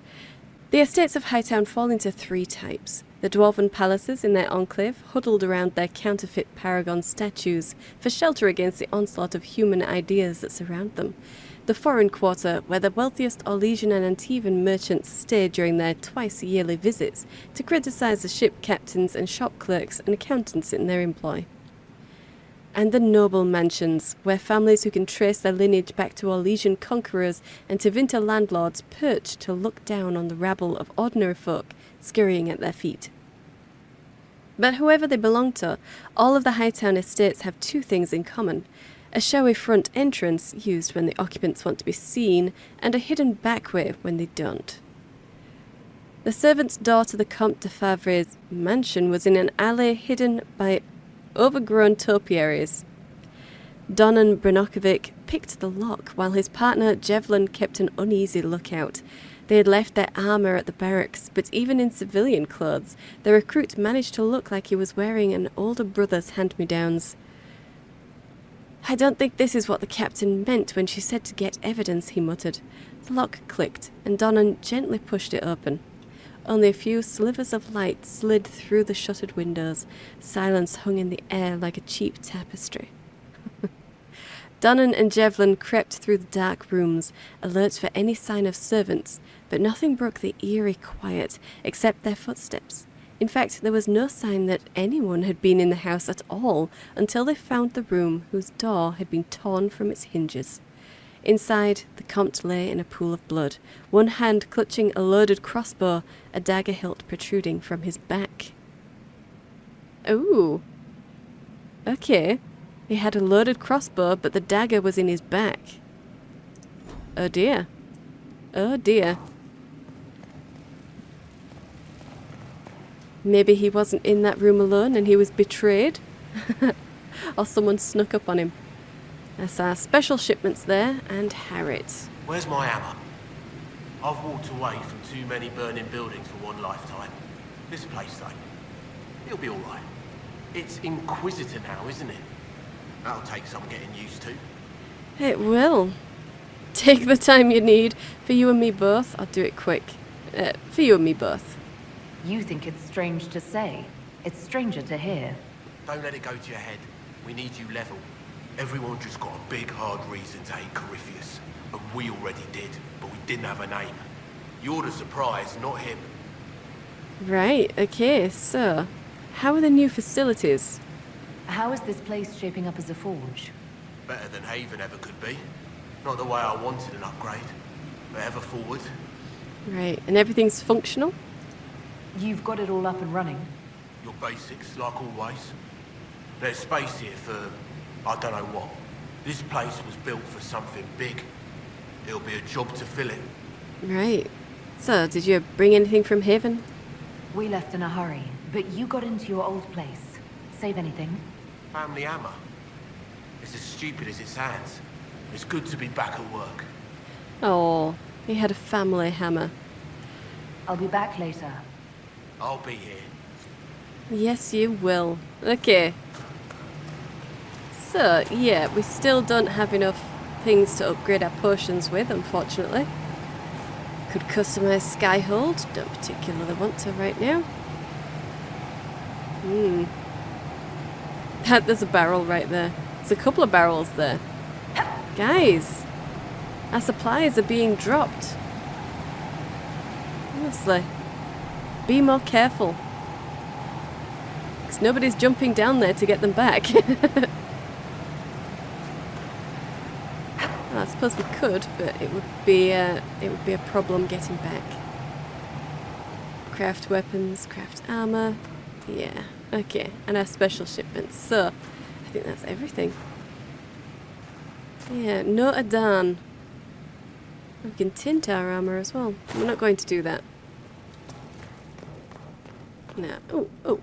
The estates of Hightown fall into three types. The dwarven palaces in their enclave, huddled around their counterfeit paragon statues for shelter against the onslaught of human ideas that surround them. The foreign quarter, where the wealthiest Orlesian and Antivan merchants stay during their twice-yearly visits to criticize the ship captains and shop clerks and accountants in their employ. And the noble mansions, where families who can trace their lineage back to Orlesian conquerors and Davinter landlords perch to look down on the rabble of ordinary folk scurrying at their feet. But whoever they belong to, all of the Hightown estates have two things in common: a showy front entrance used when the occupants want to be seen, and a hidden back way when they don't. The servant's door to the Comte de Favre's mansion was in an alley hidden by overgrown topiaries. Donan Branokovic picked the lock, while his partner Jevlin kept an uneasy lookout. They had left their armour at the barracks, but even in civilian clothes, the recruit managed to look like he was wearing an older brother's hand-me-downs. "I don't think this is what the captain meant when she said to get evidence," he muttered. The lock clicked, and Donnan gently pushed it open. Only a few slivers of light slid through the shuttered windows. Silence hung in the air like a cheap tapestry. Donnan and Jevlin crept through the dark rooms, alert for any sign of servants, but nothing broke the eerie quiet except their footsteps. In fact, there was no sign that anyone had been in the house at all until they found the room whose door had been torn from its hinges. Inside, the Comte lay in a pool of blood, one hand clutching a loaded crossbow, a dagger hilt protruding from his back. Ooh. Okay. He had a loaded crossbow, but the dagger was in his back. Oh dear. Oh dear. Maybe he wasn't in that room alone and he was betrayed? Or someone snuck up on him. That's our special shipments there, and Harriet. Where's my hammer? I've walked away from too many burning buildings for one lifetime. This place, though, it'll be alright. It's Inquisitor now, isn't it? That'll take some getting used to. It will. Take the time you need. For you and me both. I'll do it quick. For you and me both. You think it's strange to say. It's stranger to hear. Don't let it go to your head. We need you level. Everyone just got a big, hard reason to hate Corypheus. And we already did, but we didn't have a name. You're the surprise, not him. Right, okay, so how are the new facilities? How is this place shaping up as a forge? Better than Haven ever could be. Not the way I wanted an upgrade, but ever forward. Right, and everything's functional? You've got it all up and running? Your basics, like always. There's space here for I don't know what. This place was built for something big. It'll be a job to fill it. Right. So, did you bring anything from Haven? We left in a hurry, but you got into your old place. Save anything? Family hammer. It's as stupid as it sounds. It's good to be back at work. Oh, he had a family hammer. I'll be back later. I'll be here. Yes, you will. Okay. So, yeah, we still don't have enough things to upgrade our potions with, unfortunately. Could customize Skyhold. Don't particularly want to right now. There's a barrel right there. There's a couple of barrels there. Guys, our supplies are being dropped. Honestly, be more careful. Because nobody's jumping down there to get them back. I suppose we could, but it would be a problem getting back. Craft weapons, craft armor. Yeah, okay. And our special shipments. So, I think that's everything. Yeah, no Adan. We can tint our armor as well. We're not going to do that. No. Oh.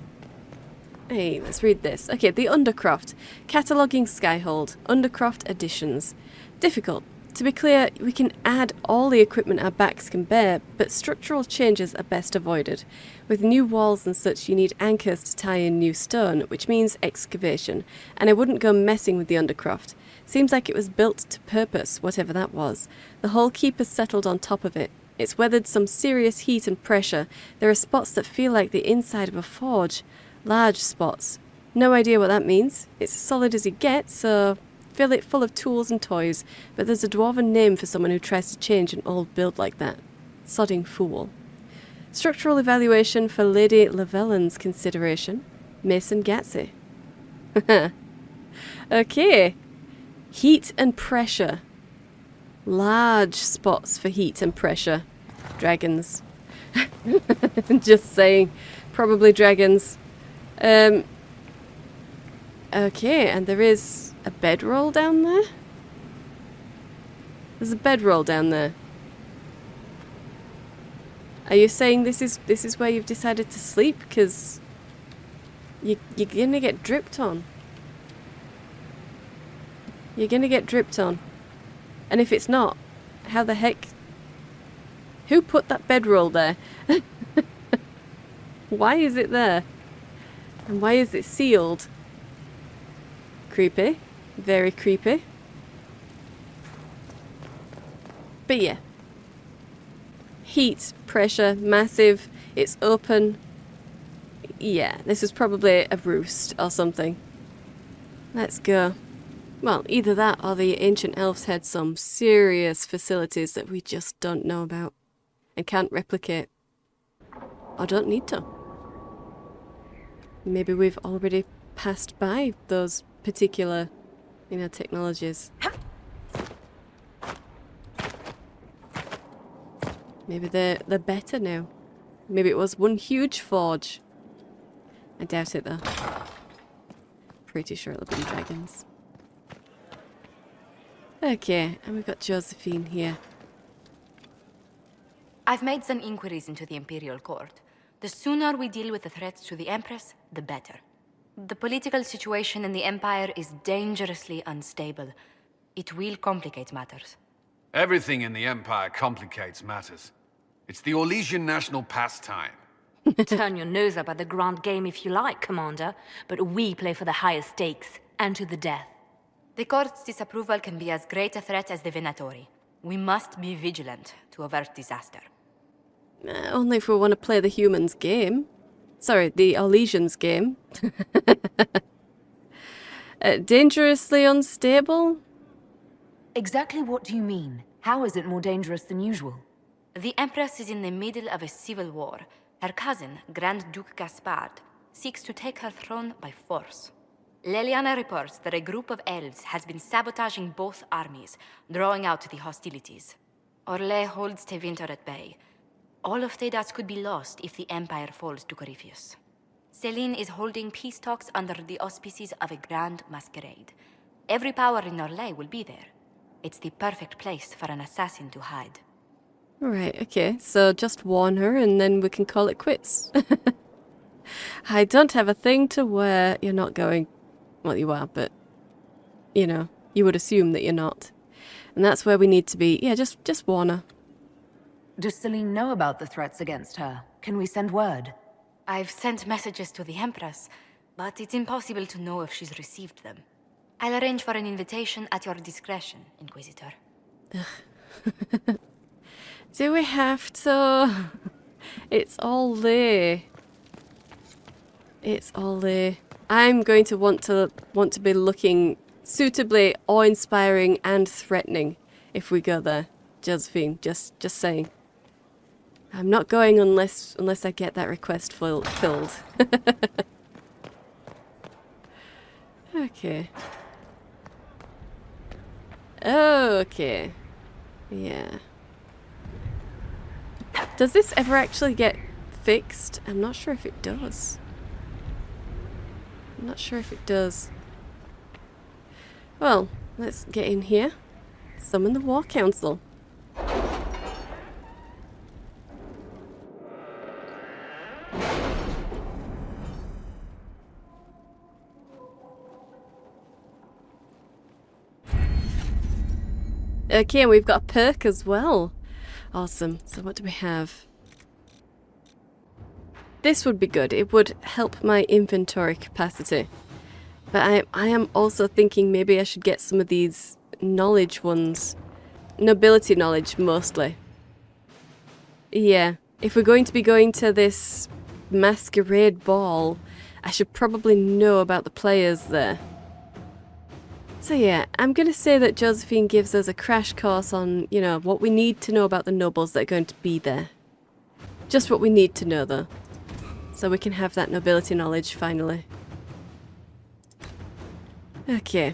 Hey, let's read this. Okay, the Undercroft. Cataloguing Skyhold. Undercroft Editions. Difficult. To be clear, we can add all the equipment our backs can bear, but structural changes are best avoided. With new walls and such, you need anchors to tie in new stone, which means excavation, and I wouldn't go messing with the Undercroft. Seems like it was built to purpose, whatever that was. The whole keep is settled on top of it. It's weathered some serious heat and pressure. There are spots that feel like the inside of a forge. Large spots. No idea what that means. It's as solid as you get, so fill it full of tools and toys, but there's a dwarven name for someone who tries to change an old build like that. Sodding fool. Structural evaluation for Lady Lavellan's consideration. Mason Gatsy. Okay. Heat and pressure. Large spots for heat and pressure. Dragons. Just saying. Probably dragons. Okay, and there is a bedroll down there? There's a bedroll down there. Are you saying this is where you've decided to sleep? Because you're gonna get dripped on. You're gonna get dripped on. And if it's not, how the heck Who put that bedroll there? Why is it there? And why is it sealed? Creepy. Very creepy. But yeah. Heat, pressure, massive. It's open. Yeah, this is probably a roost or something. Let's go. Well, either that or the ancient elves had some serious facilities that we just don't know about and can't replicate. Or don't need to. Maybe we've already passed by those particular, technologies. Maybe they're better now. Maybe it was one huge forge. I doubt it though. Pretty sure it'll be dragons. Okay, and we've got Josephine here. I've made some inquiries into the Imperial Court. The sooner we deal with the threats to the Empress, the better. The political situation in the Empire is dangerously unstable. It will complicate matters. Everything in the Empire complicates matters. It's the Orlesian national pastime. Turn your nose up at the grand game if you like, Commander, but we play for the higher stakes, and to the death. The Court's disapproval can be as great a threat as the Venatori. We must be vigilant to avert disaster. Only if we want to play the humans' game. Sorry, the Orlesians' game. Dangerously unstable? Exactly what do you mean? How is it more dangerous than usual? The Empress is in the middle of a civil war. Her cousin, Grand Duke Gaspard, seeks to take her throne by force. Leliana reports that a group of elves has been sabotaging both armies, drawing out the hostilities. Orlais holds Tevinter at bay. All of Thedas could be lost if the Empire falls to Corypheus. Celine is holding peace talks under the auspices of a grand masquerade. Every power in Orlais will be there. It's the perfect place for an assassin to hide. Right, okay, so just warn her and then we can call it quits. I don't have a thing to wear. You're not going. Well, you are, but, you would assume that you're not. And that's where we need to be. Yeah, just warn her. Does Celine know about the threats against her? Can we send word? I've sent messages to the Empress, but it's impossible to know if she's received them. I'll arrange for an invitation at your discretion, Inquisitor. Do we have to? It's all there. It's all there. I'm going to want to be looking suitably awe-inspiring and threatening if we go there, Josephine. Just saying. I'm not going unless I get that request filled. Okay. Okay. Yeah. Does this ever actually get fixed? I'm not sure if it does. I'm not sure if it does. Well, let's get in here. Summon the War Council. Okay, and we've got a perk as well. Awesome. So what do we have? This would be good. It would help my inventory capacity. But I am also thinking maybe I should get some of these knowledge ones. Nobility knowledge, mostly. Yeah. If we're going to be going to this masquerade ball, I should probably know about the players there. So yeah, I'm going to say that Josephine gives us a crash course on, what we need to know about the nobles that are going to be there. Just what we need to know, though. So we can have that nobility knowledge, finally. Okay.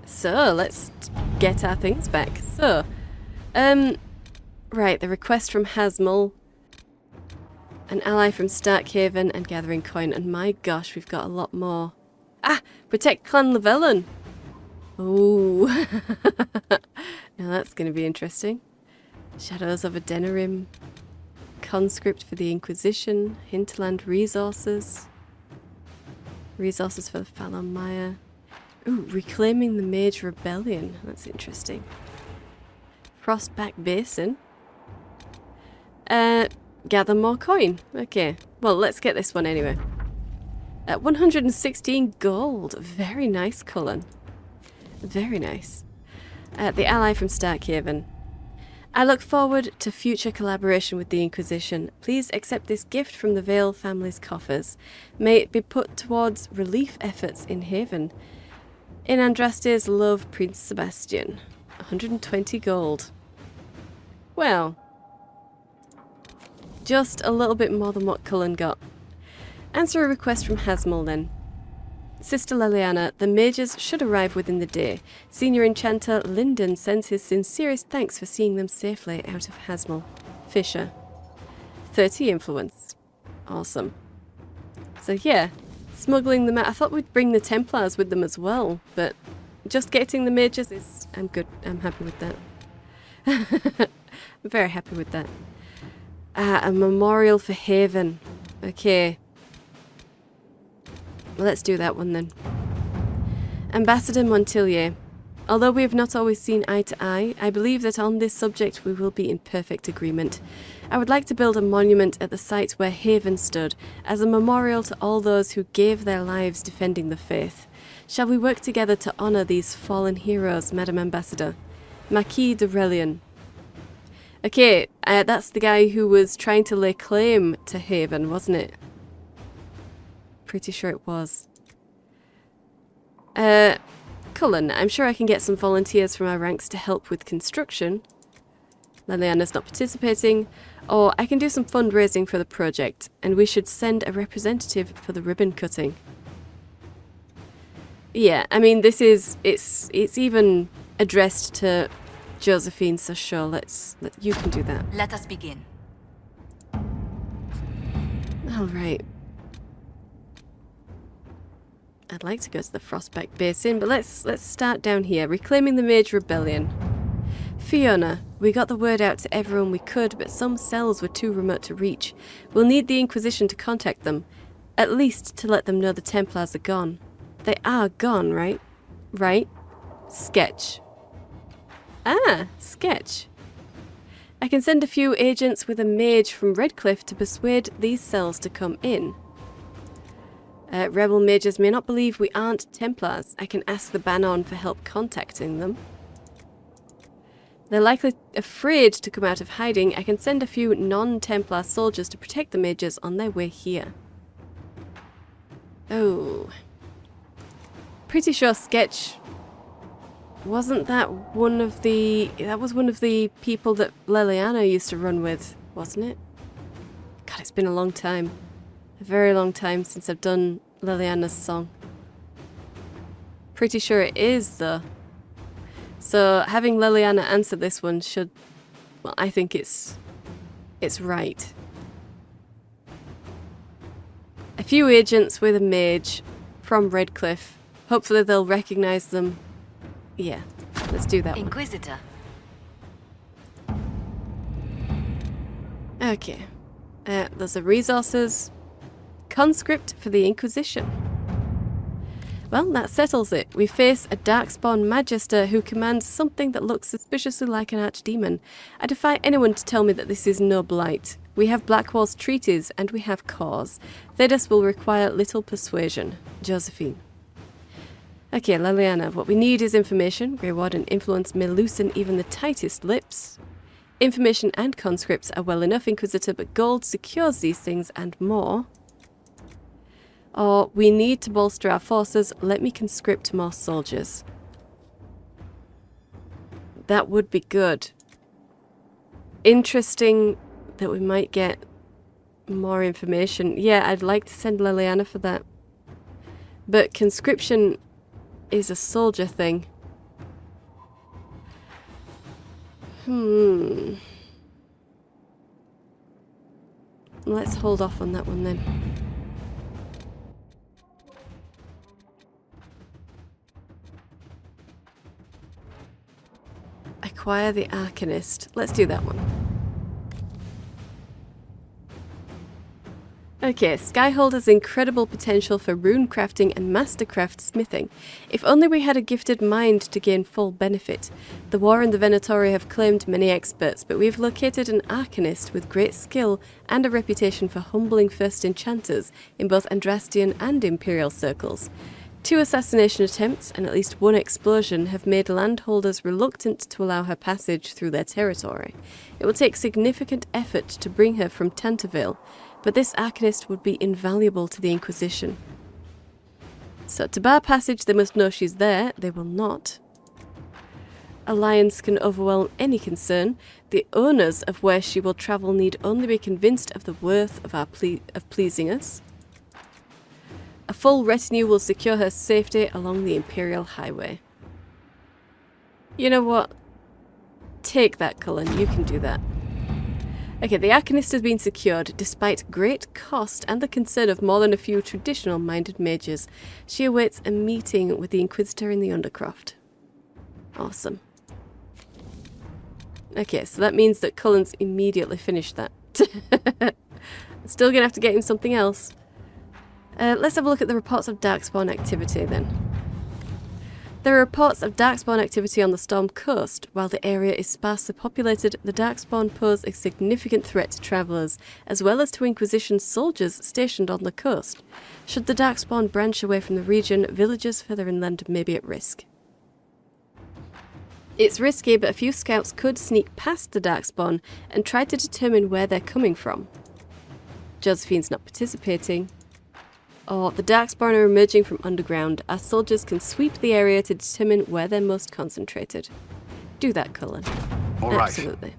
So, let's get our things back. So, right, the request from Hasmul. An ally from Starkhaven and gathering coin. And my gosh, we've got a lot more. Ah! Protect Clan Lavellan! Ooh. Now that's going to be interesting. Shadows of Adenarim. Conscript for the Inquisition. Hinterland resources. Resources for the Fallon Maya. Ooh, Reclaiming the Mage Rebellion. That's interesting. Frostback Basin. Gather more coin. Okay. Well, let's get this one anyway. 116 gold. Very nice, Cullen. Very nice. The ally from Starkhaven. I look forward to future collaboration with the Inquisition. Please accept this gift from the Vale family's coffers. May it be put towards relief efforts in Haven. In Andraste's love, Prince Sebastian. 120 gold. Well, just a little bit more than what Cullen got. Answer a request from Hasmul then. Sister Leliana, the mages should arrive within the day. Senior Enchanter Lyndon sends his sincerest thanks for seeing them safely out of Hasmul. Fisher. 30 influence. Awesome. So yeah, smuggling them out. I thought we'd bring the Templars with them as well, but just getting the mages is... I'm good. I'm happy with that. I'm very happy with that. A memorial for Haven. Okay. Well, let's do that one then. Ambassador Montilier. Although we have not always seen eye to eye, I believe that on this subject we will be in perfect agreement. I would like to build a monument at the site where Haven stood, as a memorial to all those who gave their lives defending the faith. Shall we work together to honour these fallen heroes, Madam Ambassador? Marquis de Relian. Okay, that's the guy who was trying to lay claim to Haven, wasn't it? Pretty sure it was. Cullen, I'm sure I can get some volunteers from our ranks to help with construction. Leliana's not participating. Or I can do some fundraising for the project, and we should send a representative for the ribbon cutting. Yeah, I mean, this is... It's even addressed to Josephine, so sure, you can do that. Let us begin. Alright. I'd like to go to the Frostback Basin, but let's start down here. Reclaiming the Mage Rebellion. Fiona, we got the word out to everyone we could, but some cells were too remote to reach. We'll need the Inquisition to contact them. At least to let them know the Templars are gone. They are gone, right? Right? Sketch. Ah, Sketch. I can send a few agents with a mage from Redcliffe to persuade these cells to come in. Rebel mages may not believe we aren't Templars. I can ask the Banon for help contacting them. They're likely afraid to come out of hiding. I can send a few non-Templar soldiers to protect the mages on their way here. Oh. Pretty sure Sketch... Wasn't that one of the... That was one of the people that Leliana used to run with, wasn't it? God, it's been a long time. A very long time since I've done Leliana's song. Pretty sure it is, though. So having Leliana answer this one should... Well, I think it's right. A few agents with a mage from Redcliffe. Hopefully they'll recognize them. Yeah, let's do that Inquisitor. one. Okay. Those are resources. Conscript for the Inquisition. Well, that settles it. We face a Darkspawn Magister who commands something that looks suspiciously like an archdemon. I defy anyone to tell me that this is no blight. We have Blackwall's treaties, and we have cause. Thedas will require little persuasion. Josephine. Okay, Leliana, what we need is information. Grey Warden influence may loosen even the tightest lips. Information and conscripts are well enough, Inquisitor, but gold secures these things and more. Or we need to bolster our forces. Let me conscript more soldiers. That would be good. Interesting that we might get more information. Yeah, I'd like to send Leliana for that. But conscription is a soldier thing. Let's hold off on that one then. Acquire the Arcanist. Let's do that one. Okay, Skyhold has incredible potential for rune crafting and mastercraft smithing. If only we had a gifted mind to gain full benefit. The War and the Venatori have claimed many experts, but we've located an arcanist with great skill and a reputation for humbling first enchanters in both Andrastian and Imperial circles. 2 assassination attempts and at least 1 explosion have made landholders reluctant to allow her passage through their territory. It will take significant effort to bring her from Tanterville, but this arcanist would be invaluable to the Inquisition. So to bar passage, they must know she's there. They will not. Alliance can overwhelm any concern. The owners of where she will travel need only be convinced of the worth of pleasing us. A full retinue will secure her safety along the Imperial Highway. You know what? Take that, Cullen. You can do that. Okay, the Arcanist has been secured despite great cost and the concern of more than a few traditional-minded mages. She awaits a meeting with the Inquisitor in the Undercroft. Awesome. Okay, so that means that Cullen's immediately finished that. Still gonna have to get him something else. Let's have a look at the reports of Darkspawn activity then. There are reports of Darkspawn activity on the Storm Coast. While the area is sparsely populated, the Darkspawn pose a significant threat to travellers, as well as to Inquisition soldiers stationed on the coast. Should the Darkspawn branch away from the region, villagers further inland may be at risk. It's risky, but a few scouts could sneak past the Darkspawn and try to determine where they're coming from. Josephine's not participating. Or the Darkspawn are emerging from underground. Our soldiers can sweep the area to determine where they're most concentrated. Do that, Cullen. All right. Absolutely.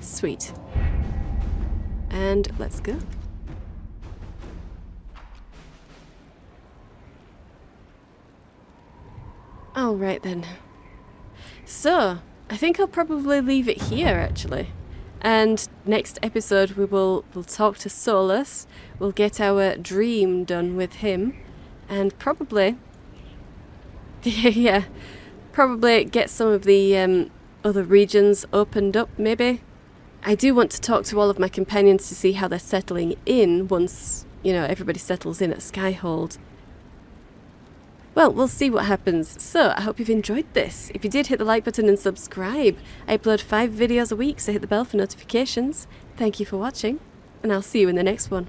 Sweet. And let's go. All right then. So, I think I'll probably leave it here, actually. And next episode we'll talk to Seylis, we'll get our dream done with him, and probably, probably get some of the other regions opened up, maybe. I do want to talk to all of my companions to see how they're settling in once, everybody settles in at Skyhold. Well, we'll see what happens. So, I hope you've enjoyed this. If you did, hit the like button and subscribe. I upload 5 videos a week, so hit the bell for notifications. Thank you for watching, and I'll see you in the next one.